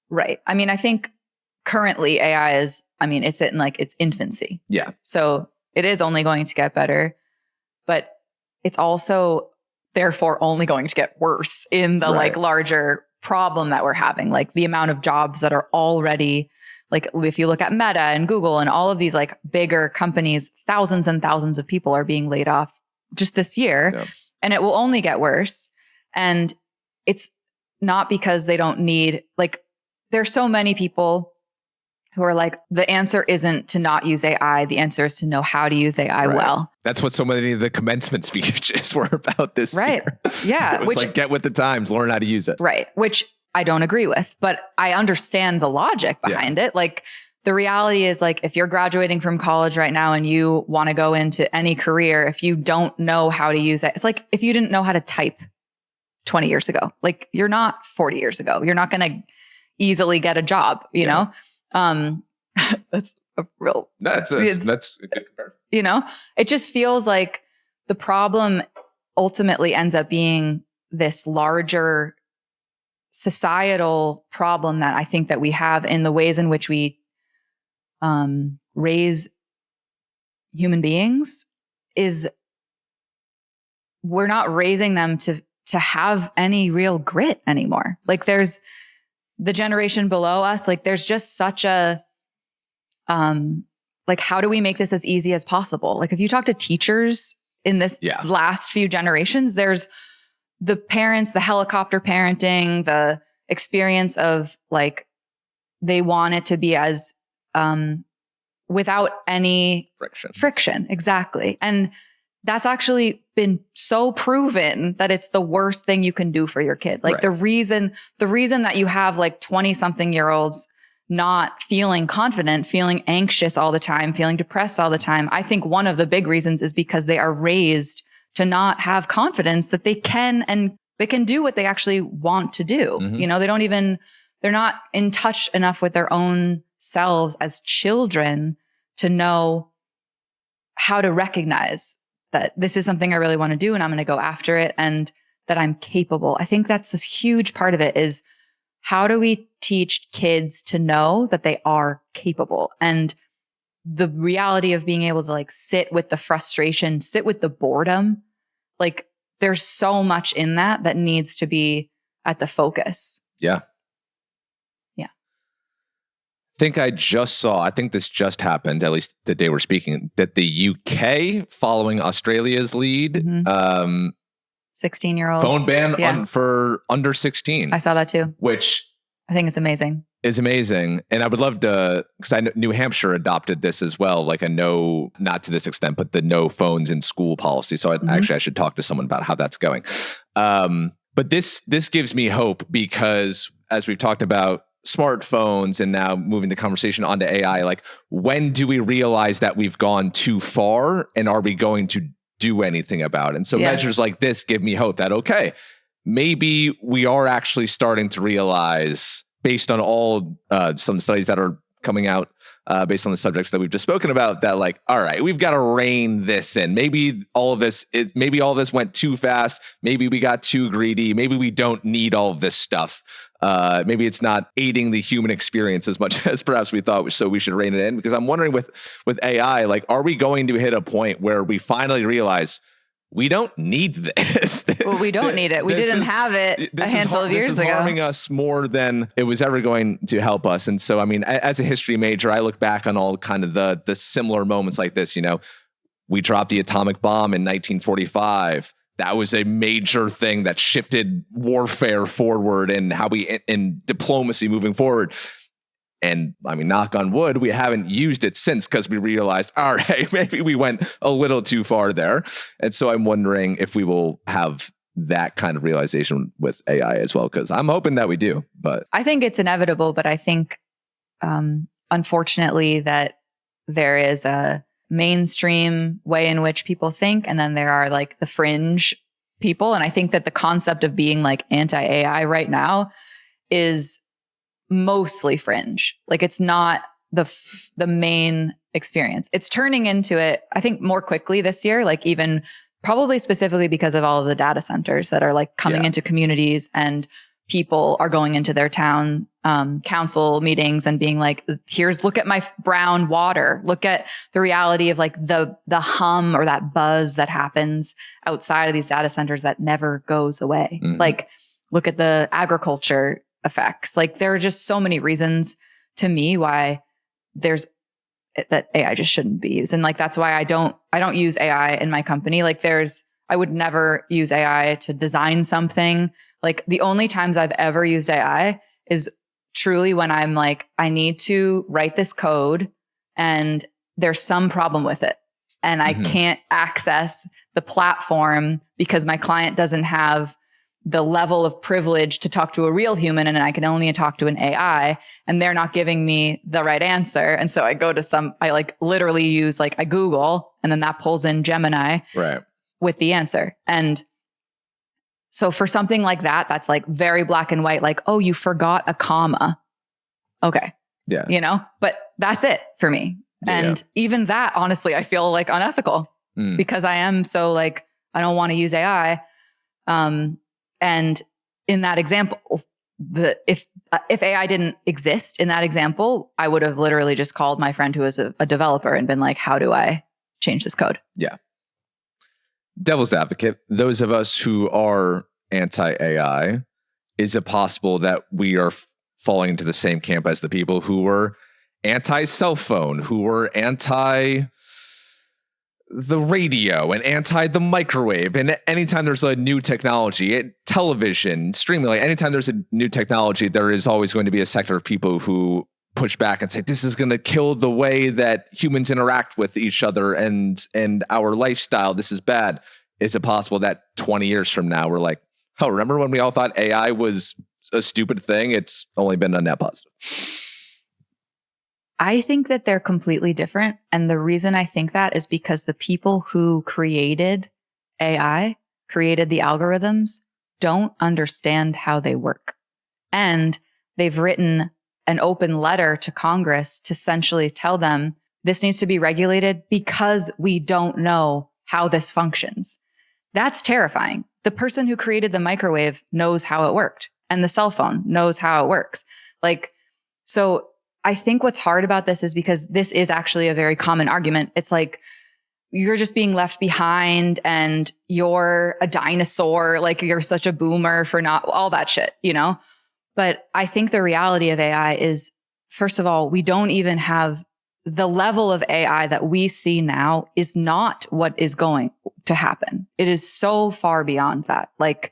Right. I mean, I think currently AI is, it's in like its infancy. Yeah. So it is only going to get better, but it's also therefore only going to get worse in the like larger problem that we're having. Like the amount of jobs that are already, like if you look at Meta and Google and all of these like bigger companies, thousands and thousands of people are being laid off just this year. Yep. And it will only get worse. And it's not because they don't need, like, there's so many people who are like, the answer isn't to not use AI. The answer is to know how to use AI well. That's what so many of the commencement speeches were about this year. Yeah. It was like, get with the times, learn how to use it. Right. Which I don't agree with, but I understand the logic behind it. Like, the reality is, like, if you're graduating from college right now and you want to go into any career, if you don't know how to use it, it's like if you didn't know how to type 20 years ago, like you're not 40 years ago, you're not going to easily get a job, you know? That's a real, that's a good comparison. It just feels like the problem ultimately ends up being this larger societal problem that I think that we have in the ways in which we raise human beings is we're not raising them to have any real grit anymore. Like there's the generation below us, like there's just such a, like, how do we make this as easy as possible? Like if you talk to teachers in this last few generations, there's the parents, the helicopter parenting, the experience of like, they want it to be as, without any friction. Exactly. And that's actually been so proven that it's the worst thing you can do for your kid. Like the reason that you have like 20 something year olds not feeling confident, feeling anxious all the time, feeling depressed all the time. I think one of the big reasons is because they are raised to not have confidence that they can do what they actually want to do. Mm-hmm. You know, they're not in touch enough with their own selves as children to know how to recognize that this is something I really want to do and I'm going to go after it and that I'm capable. I think that's this huge part of it is how do we teach kids to know that they are capable? And the reality of being able to like sit with the frustration, sit with the boredom, like there's so much in that needs to be at the focus. Yeah. I think this just happened, at least the day we're speaking, that the UK, following Australia's lead, 16-year-olds phone ban for under 16. I saw that too. Which I think is amazing. And I would love to, because I know New Hampshire adopted this as well, like a no, not to this extent, but the no phones in school policy. So I should talk to someone about how that's going. But this gives me hope because as we've talked about smartphones and now moving the conversation onto AI, like when do we realize that we've gone too far and are we going to do anything about it? And so measures like this give me hope that, okay, maybe we are actually starting to realize based on all some studies that are coming out based on the subjects that we've just spoken about that like, all right, we've got to rein this in. Maybe all of this went too fast. Maybe we got too greedy. Maybe we don't need all of this stuff. Maybe it's not aiding the human experience as much as perhaps we thought, so we should rein it in. Because I'm wondering with AI, like, are we going to hit a point where we finally realize we don't need this? Well, we don't need it. We didn't have it a handful of years ago. This is harming us more than it was ever going to help us. And so, I mean, as a history major, I look back on all kind of the similar moments like this. You know, we dropped the atomic bomb in 1945. That was a major thing that shifted warfare forward and how we in diplomacy moving forward. And I mean, knock on wood, we haven't used it since because we realized, all right, maybe we went a little too far there. And so I'm wondering if we will have that kind of realization with AI as well, because I'm hoping that we do. But I think it's inevitable, but I think, unfortunately, that there is a mainstream way in which people think, and then there are like the fringe people. And I think that the concept of being like anti-AI right now is mostly fringe. Like it's not the main experience. It's turning into it, I think, more quickly this year, like even probably specifically because of all of the data centers that are like coming into communities and people are going into their town council meetings and being like, look at my brown water. Look at the reality of like the hum or that buzz that happens outside of these data centers that never goes away. Mm-hmm. Like look at the agriculture effects. Like there are just so many reasons to me why that AI just shouldn't be used. And like, that's why I don't use AI in my company. Like I would never use AI to design something. Like the only times I've ever used AI is truly when I'm like, I need to write this code and there's some problem with it. And I can't access the platform because my client doesn't have the level of privilege to talk to a real human and I can only talk to an AI and they're not giving me the right answer. And so I go to I like literally use like I Google and then that pulls in Gemini with the answer. And so for something like that, that's like very black and white, like, oh, you forgot a comma. Okay. Yeah. You know, but that's it for me. And even that, honestly, I feel like unethical because I am so like, I don't want to use AI. And in that example, if AI didn't exist in that example, I would have literally just called my friend who is a developer and been like, how do I change this code? Yeah. Devil's advocate, those of us who are anti-AI, is it possible that we are falling into the same camp as the people who were anti-cell phone, who were anti the radio and anti the microwave? And anytime there's a new technology, television, streaming, like anytime there's a new technology, there is always going to be a sector of people who push back and say, this is going to kill the way that humans interact with each other and our lifestyle. This is bad. Is it possible that 20 years from now, we're like, oh, remember when we all thought AI was a stupid thing? It's only been a net positive. I think that they're completely different. And the reason I think that is because the people who created AI, created the algorithms, don't understand how they work. And they've written an open letter to Congress to essentially tell them this needs to be regulated because we don't know how this functions. That's terrifying. The person who created the microwave knows how it worked, and the cell phone knows how it works. So I think what's hard about this is because this is actually a very common argument. It's like, you're just being left behind and you're a dinosaur. Like, you're such a boomer for not all that shit, But I think the reality of AI is, first of all, we don't even have the level of AI that we see now is not what is going to happen. It is so far beyond that. Like,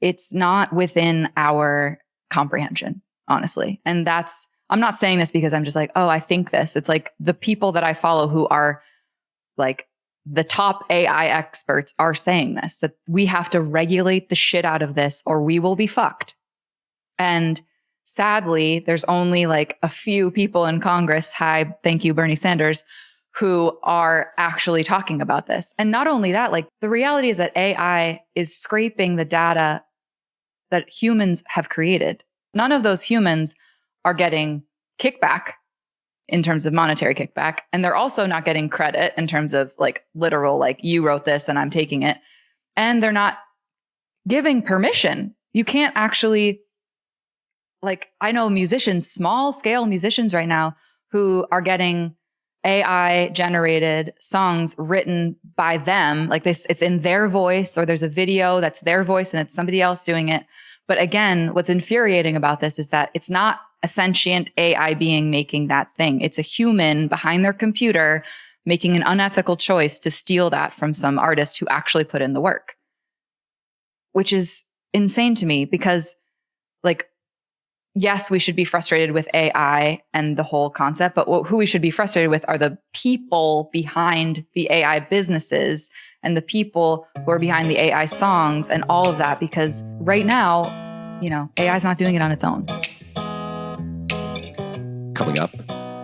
it's not within our comprehension, honestly. And I'm not saying this because I'm just like, oh, I think this. It's like the people that I follow who are like the top AI experts are saying this, that we have to regulate the shit out of this or we will be fucked. And sadly, there's only like a few people in Congress, hi, thank you, Bernie Sanders, who are actually talking about this. And not only that, like, the reality is that AI is scraping the data that humans have created. None of those humans are getting kickback in terms of monetary kickback. And they're also not getting credit in terms of like literal, like, you wrote this and I'm taking it. And they're not giving permission. You can't actually, like, I know musicians, small scale musicians right now who are getting AI generated songs written by them. Like, this, it's in their voice, or there's a video that's their voice and it's somebody else doing it. But again, what's infuriating about this is that it's not a sentient AI being making that thing. It's a human behind their computer making an unethical choice to steal that from some artist who actually put in the work, which is insane to me because, like, yes, we should be frustrated with AI and the whole concept, but who we should be frustrated with are the people behind the AI businesses and the people who are behind the AI songs and all of that, because right now, AI is not doing it on its own. Coming up,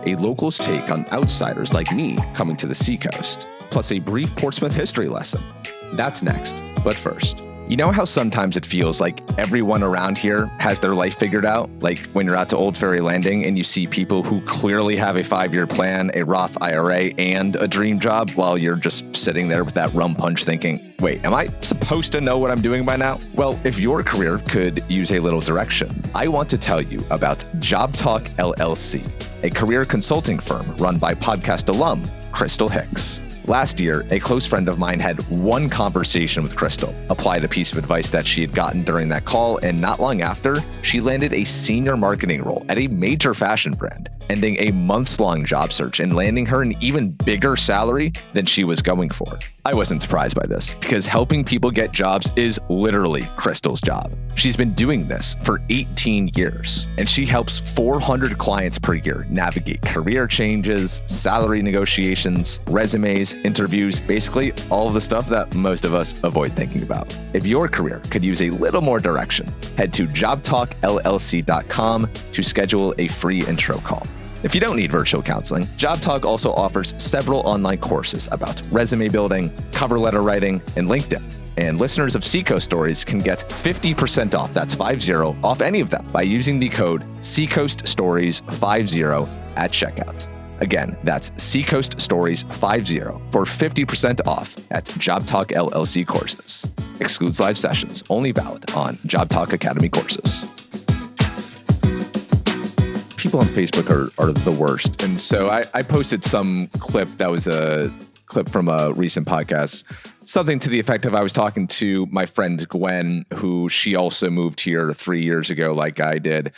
a local's take on outsiders like me coming to the Seacoast, plus a brief Portsmouth history lesson. That's next, but first. You know how sometimes it feels like everyone around here has their life figured out? Like when you're out to Old Ferry Landing and you see people who clearly have a 5-year plan, a Roth IRA, and a dream job, while you're just sitting there with that rum punch thinking, wait, am I supposed to know what I'm doing by now? Well, if your career could use a little direction, I want to tell you about JOBTALK LLC, a career consulting firm run by podcast alum Crystal Hicks. Last year, a close friend of mine had one conversation with Crystal, applied a piece of advice that she had gotten during that call, and not long after, she landed a senior marketing role at a major fashion brand, ending a months-long job search and landing her an even bigger salary than she was going for. I wasn't surprised by this, because helping people get jobs is literally Crystal's job. She's been doing this for 18 years, and she helps 400 clients per year navigate career changes, salary negotiations, resumes, interviews, basically all of the stuff that most of us avoid thinking about. If your career could use a little more direction, head to jobtalkllc.com to schedule a free intro call. If you don't need virtual counseling, JOBTALK also offers several online courses about resume building, cover letter writing, and LinkedIn. And listeners of Seacoast Stories can get 50% off, that's 50, off any of them by using the code SeacoastStories50 at checkout. Again, that's Seacoast Stories 50 for 50% off at JOBTALK LLC courses. Excludes live sessions, only valid on JOBTALK Academy courses. people on Facebook are the worst. And so I posted some clip that was a clip from a recent podcast, something to the effect of I was talking to my friend Gwen, who she also moved here 3 years ago, like I did.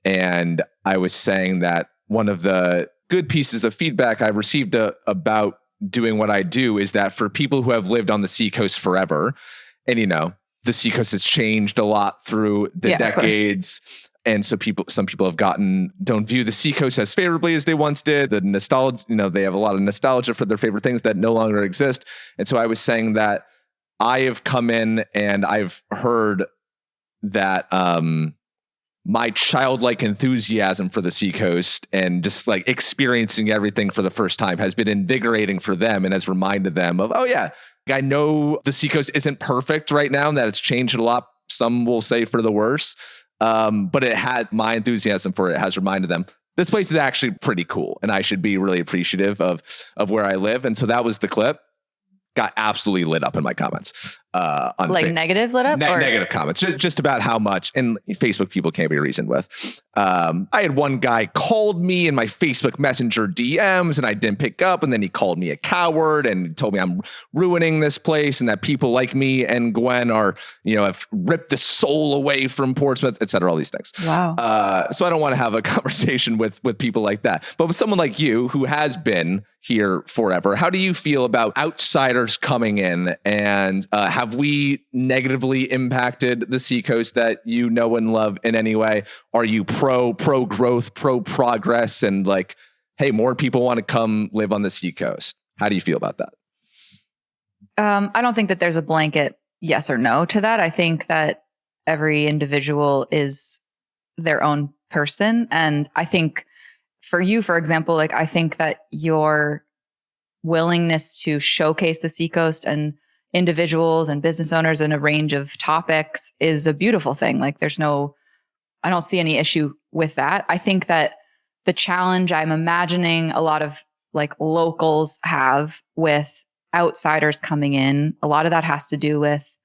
And I was saying that one of the good pieces of feedback I received about doing what I do is that for people who have lived on the Seacoast forever, and the Seacoast has changed a lot through the decades. And so some people don't view the Seacoast as favorably as they once did. The nostalgia, they have a lot of nostalgia for their favorite things that no longer exist. And so I was saying that I have come in and I've heard that my childlike enthusiasm for the Seacoast and just like experiencing everything for the first time has been invigorating for them and has reminded them of, oh yeah, I know the Seacoast isn't perfect right now and that it's changed a lot. Some will say for the worse. But my enthusiasm for it has reminded them this place is actually pretty cool and I should be really appreciative of where I live. And so that was the clip. Got absolutely lit up in my comments. On negative lit up? Negative comments, just about how much, and Facebook people can't be reasoned with. I had one guy called me in my Facebook Messenger DMs and I didn't pick up. And then he called me a coward and told me I'm ruining this place and that people like me and Gwen are, have ripped the soul away from Portsmouth, et cetera, all these things. Wow. So I don't want to have a conversation with people like that. But with someone like you who has been here forever, how do you feel about outsiders coming in, and have we negatively impacted the Seacoast that you know and love in any way? Are you pro growth, pro progress, and like, hey, more people want to come live on the Seacoast? How do you feel about that? I don't think that there's a blanket yes or no to that. I think that every individual is their own person. And I think for you, for example, like I think that your willingness to showcase the Seacoast and individuals and business owners in a range of topics is a beautiful thing. Like I don't see any issue with that. I think that the challenge I'm imagining a lot of like locals have with outsiders coming in, a lot of that has to do with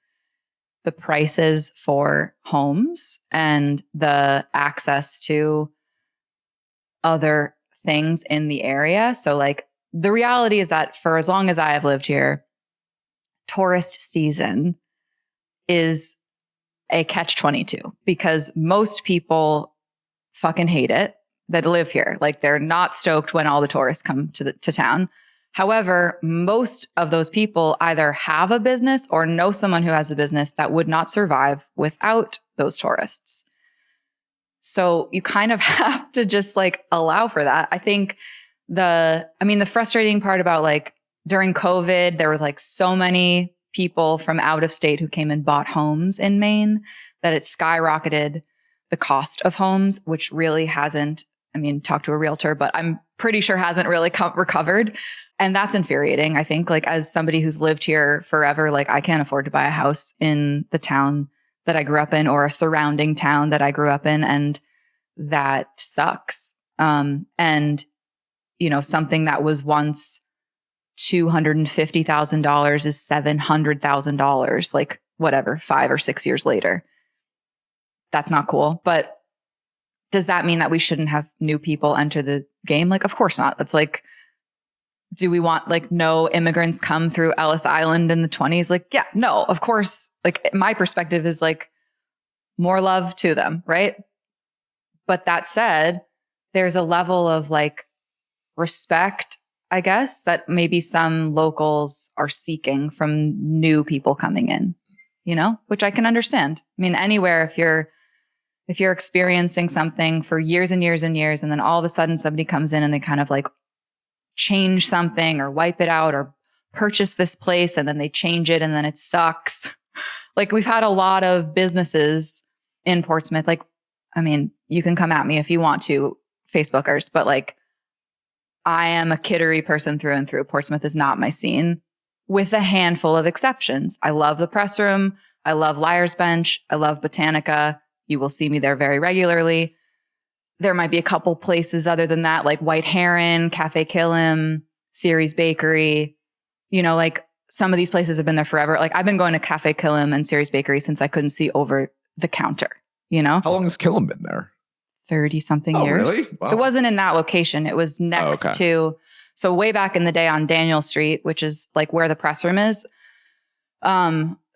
the prices for homes and the access to other things in the area. So like the reality is that for as long as I have lived here, tourist season is a catch-22 because most people fucking hate it that live here. Like they're not stoked when all the tourists come to town. However, most of those people either have a business or know someone who has a business that would not survive without those tourists. So you kind of have to just like allow for that. I think the frustrating part about like during COVID, there was like so many people from out of state who came and bought homes in Maine that it skyrocketed the cost of homes, which really hasn't, talk to a realtor, but I'm pretty sure hasn't really recovered. And that's infuriating. I think like as somebody who's lived here forever, like I can't afford to buy a house in the town that I grew up in or a surrounding town that I grew up in. And that sucks. And something that was once $250,000 is $700,000, like whatever, 5 or 6 years later. That's not cool. But does that mean that we shouldn't have new people enter the game? Like, of course not. That's like, do we want like no immigrants come through Ellis Island in the 20s? Like, yeah, no, of course. Like my perspective is like more love to them. Right. But that said, there's a level of like respect, I guess, that maybe some locals are seeking from new people coming in, which I can understand. Anywhere, if you're experiencing something for years and years and years, and then all of a sudden somebody comes in and they kind of like change something or wipe it out or purchase this place and then they change it and then it sucks. Like we've had a lot of businesses in Portsmouth. Like, you can come at me if you want to, Facebookers, but like I am a Kittery person through and through. Portsmouth is not my scene, with a handful of exceptions. I love the Press Room. I love Liar's Bench. I love Botanica. You will see me there very regularly. There might be a couple places other than that, like White Heron, Cafe Killam, Series Bakery. Like some of these places have been there forever. Like I've been going to Cafe Killam and Series Bakery since I couldn't see over the counter, How long has Killam been there? 30 something Oh, years. really? Wow. It wasn't in that location. It was next to, so way back in the day on Daniel Street, which is like where the press room is.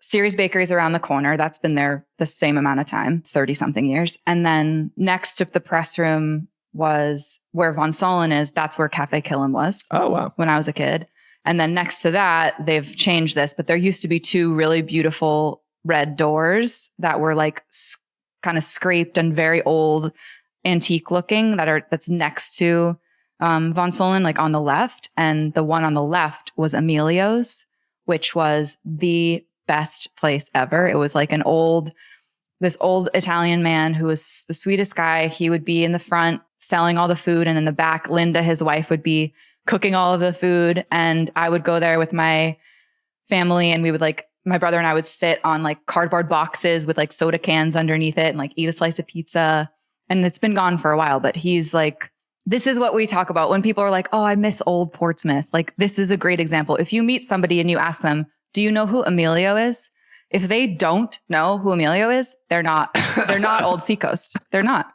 Series Bakery's around the corner. That's been there the same amount of time, 30 something years. And then next to the press room was where Von Solon is. That's where Cafe Killam was. Oh, wow. When I was a kid. And then next to that, they've changed this, but there used to be two really beautiful red doors that were like kind of scraped and very old, antique looking that's next to Von Solon, like on the left. And the one on the left was Emilio's, which was the best place ever. It was like this old Italian man who was the sweetest guy. He would be in the front selling all the food. And in the back, Linda, his wife, would be cooking all of the food. And I would go there with my family, and we would my brother and I would sit on like cardboard boxes with like soda cans underneath it and like eat a slice of pizza. And it's been gone for a while, but he's like, this is what we talk about when people are like, oh, I miss old Portsmouth. Like, this is a great example. If you meet somebody and you ask them, do you know who Emilio is? If they don't know who Emilio is, they're not old Seacoast. They're not.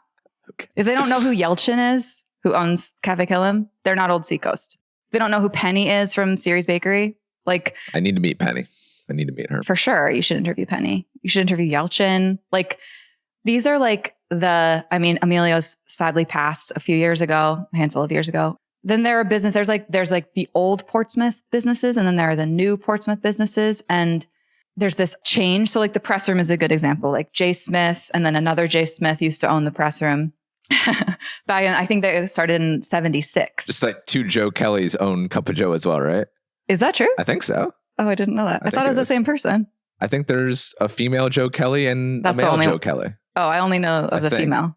Okay. If they don't know who Yelchin is, who owns Cafe Killam, they're not old Seacoast. If they don't know who Penny is from Series Bakery, like, I need to meet Penny. I need to meet her. For sure. You should interview Penny. You should interview Yelchin. Like, these are like Emilio's sadly passed a handful of years ago. Then there are there's like the old Portsmouth businesses, and then there are the new Portsmouth businesses. And there's this change. So like the press room is a good example. Like Jay Smith and then another Jay Smith used to own the press room. Back in, I think they started in 76. Just like two Joe Kellys own Cup of Joe as well, right? Is that true? I think so. Oh, I didn't know that. I thought it was the same person. I think there's a female Joe Kelly and a male Joe Kelly. Oh, I only know of the female.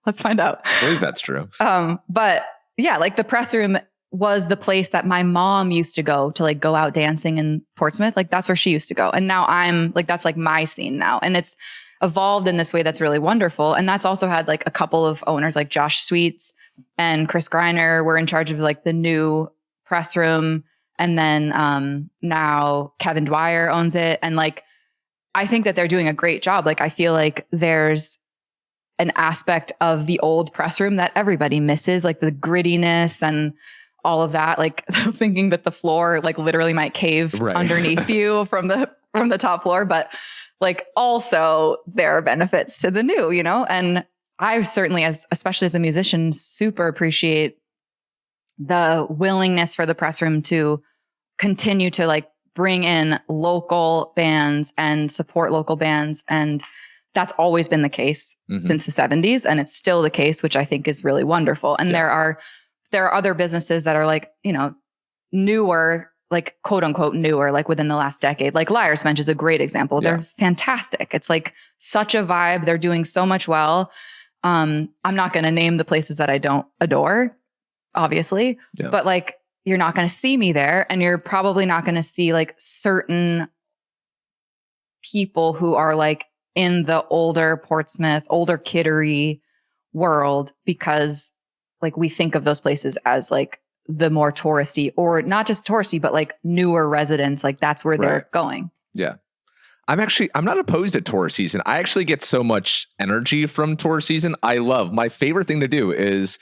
Let's find out. I believe that's true. But yeah, like the press room was the place that my mom used to go to like go out dancing in Portsmouth. Like that's where she used to go. And now I'm like, that's like my scene now. And it's evolved in this way that's really wonderful. And that's also had like a couple of owners like Josh Sweets and Chris Greiner were in charge of like the new press room. And then now Kevin Dwyer owns it. And like, I think that they're doing a great job. Like, I feel like there's an aspect of the old press room that everybody misses, like the grittiness and all of that. Like thinking that the floor like literally might cave underneath you from the top floor. But like also there are benefits to the new, you know? And I certainly, especially as a musician, super appreciate the willingness for the press room to continue to like bring in local bands and support local bands. And that's always been the case since the 70s. And it's still the case, which I think is really wonderful. And there are other businesses that are like, you know, newer, like quote unquote newer, like within the last decade. Like Liar's Bench is a great example. They're fantastic. It's like such a vibe. They're doing so much well. I'm not going to name the places that I don't adore, obviously, but like, you're not going to see me there, and you're probably not going to see like certain people who are like in the older Portsmouth, older Kittery world, because like we think of those places as like the more touristy, or not just touristy, but like newer residents. Like that's where they're going. Yeah. I'm not opposed to tourist season. I actually get so much energy from tourist season. My favorite thing to do is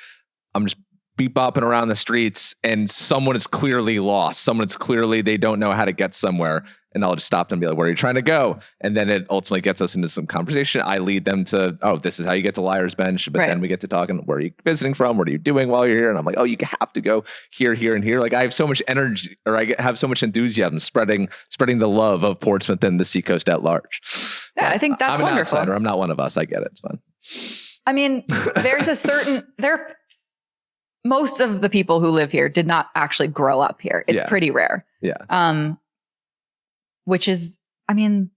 I'm just bopping around the streets and someone is clearly lost. They don't know how to get somewhere. And I'll just stop them and be like, where are you trying to go? And then it ultimately gets us into some conversation. I lead them to, oh, this is how you get to Liar's Bench. But then we get to talking, where are you visiting from? What are you doing while you're here? And I'm like, oh, you have to go here, here, and here. Like I have so much energy, or I have so much enthusiasm spreading the love of Portsmouth and the Seacoast at large. Yeah, I think that's wonderful. I'm an outsider. I'm not one of us. I get it. It's fun. I mean, most of the people who live here did not actually grow up here. It's pretty rare. Yeah. Which is, I mean,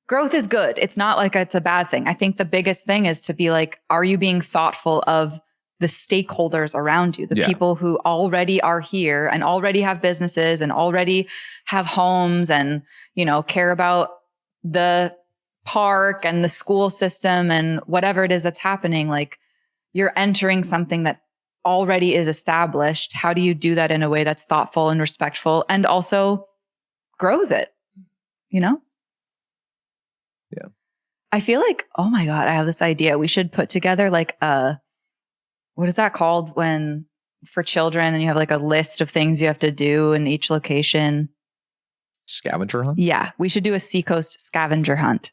growth is good. It's not like it's a bad thing. I think the biggest thing is to be like, are you being thoughtful of the stakeholders around you, the people who already are here and already have businesses and already have homes and, you know, care about the park and the school system and whatever it is that's happening. Like you're entering something that already is established. How do you do that in a way that's thoughtful and respectful and also grows it? You know? Yeah. I feel like, oh my God, I have this idea. We should put together like a what is that called when for children and you have like a list of things you have to do in each location? Scavenger hunt? Yeah. We should do a Seacoast scavenger hunt.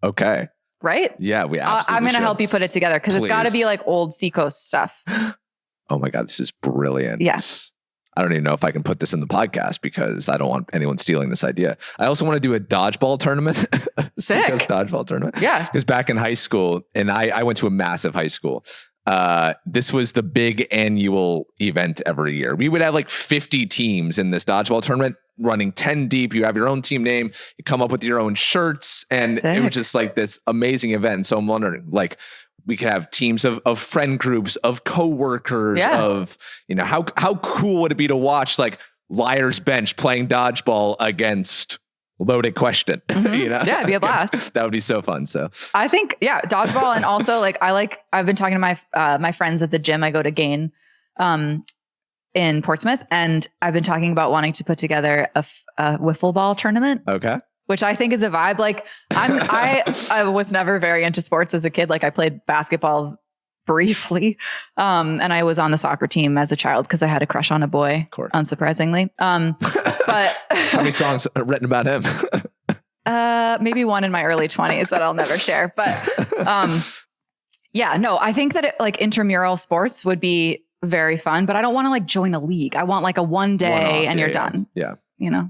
Okay. Right? Yeah, we absolutely I'm going to should. help you put it together because it's got to Please. be like old Seacoast stuff. Oh my God, this is brilliant. Yes. I don't even know if I can put this in the podcast because I don't want anyone stealing this idea. I also want to do a dodgeball tournament. Sick. Seacoast dodgeball tournament. Yeah. Because back in high school, and I went to a massive high school, this was the big annual event every year. We would have like 50 teams in this dodgeball tournament running 10 deep. You have your own team name. You come up with your own shirts. And Sick. it was just like this amazing event. So I'm wondering, like, we could have teams of friend groups, of coworkers, Yeah. of, how cool would it be to watch like Liar's Bench playing dodgeball against Loaded Question? Mhm. Yeah, it'd be a blast. That would be so fun. So I think, yeah, dodgeball. And also I've been talking to my friends at the gym. I go to Gain in Portsmouth, and I've been talking about wanting to put together a wiffle ball tournament. okay. Which I think is a vibe. Like I was never very into sports as a kid. Like I played basketball briefly. And I was on the soccer team as a child because I had a crush on a boy, Of course. unsurprisingly. But How many songs are written about him? maybe one in my early 20s that I'll never share. But yeah, no, I think that like intramural sports would be very fun, but I don't want to like join a league. I want like a one day One-off, and you're yeah. done. Yeah. Yeah.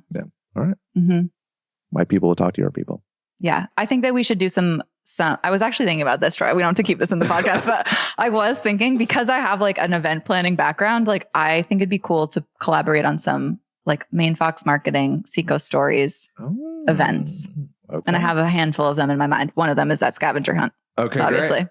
All right. Mm-hmm. My people will talk to your people. Yeah. I think that we should do some, I was actually thinking about this, Troy. We don't have to keep this in the podcast, but I was thinking because I have like an event planning background, like I think it'd be cool to collaborate on some like Maine Fox marketing, Seacoast stories events. Okay. And I have a handful of them in my mind. One of them is that scavenger hunt, Okay, obviously. great.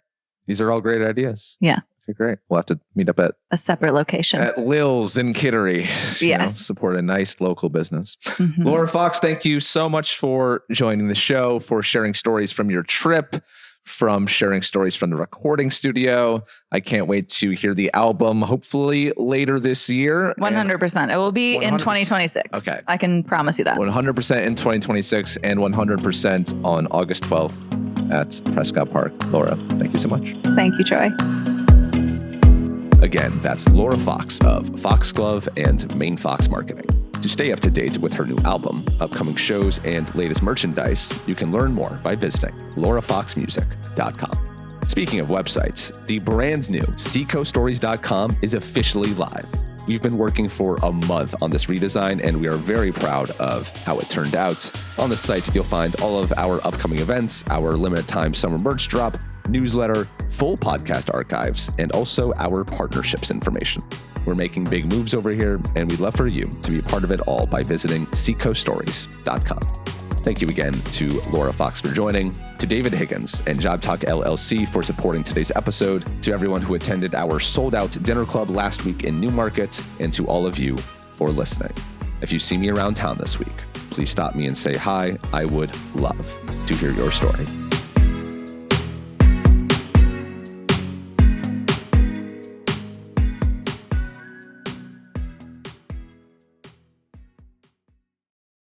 These are all great ideas. Yeah. Okay, great. We'll have to meet up at A separate location. Lil's in Kittery. Yes. Support a nice local business. Mhm. Laura Fox, thank you so much for joining the show, for sharing stories from your trip, from sharing stories from the recording studio. I can't wait to hear the album, hopefully later this year. 100%. It will be in 100%. 2026. Okay. I can promise you that. 100% in 2026 and 100% on August 12th at Prescott Park. Laura, thank you so much. Thank you, Troy. Again, that's Laura Fox of Foxglove and Maine Fox Marketing. To stay up to date with her new album, upcoming shows, and latest merchandise, you can learn more by visiting laurafoxmusic.com. Speaking of websites, the brand new seacoaststories.com is officially live. We've been working for a month on this redesign, and we are very proud of how it turned out. On the site, you'll find all of our upcoming events, our limited time summer merch drop, newsletter, full podcast archives, and also our partnerships information. We're making big moves over here, and we'd love for you to be a part of it all by visiting seacoaststories.com. Thank you again to Laura Fox for joining, to David Higgins and JOBTALK LLC for supporting today's episode, to everyone who attended our sold-out dinner club last week in Newmarket, and to all of you for listening. If you see me around town this week, please stop me and say hi. I would love to hear your story.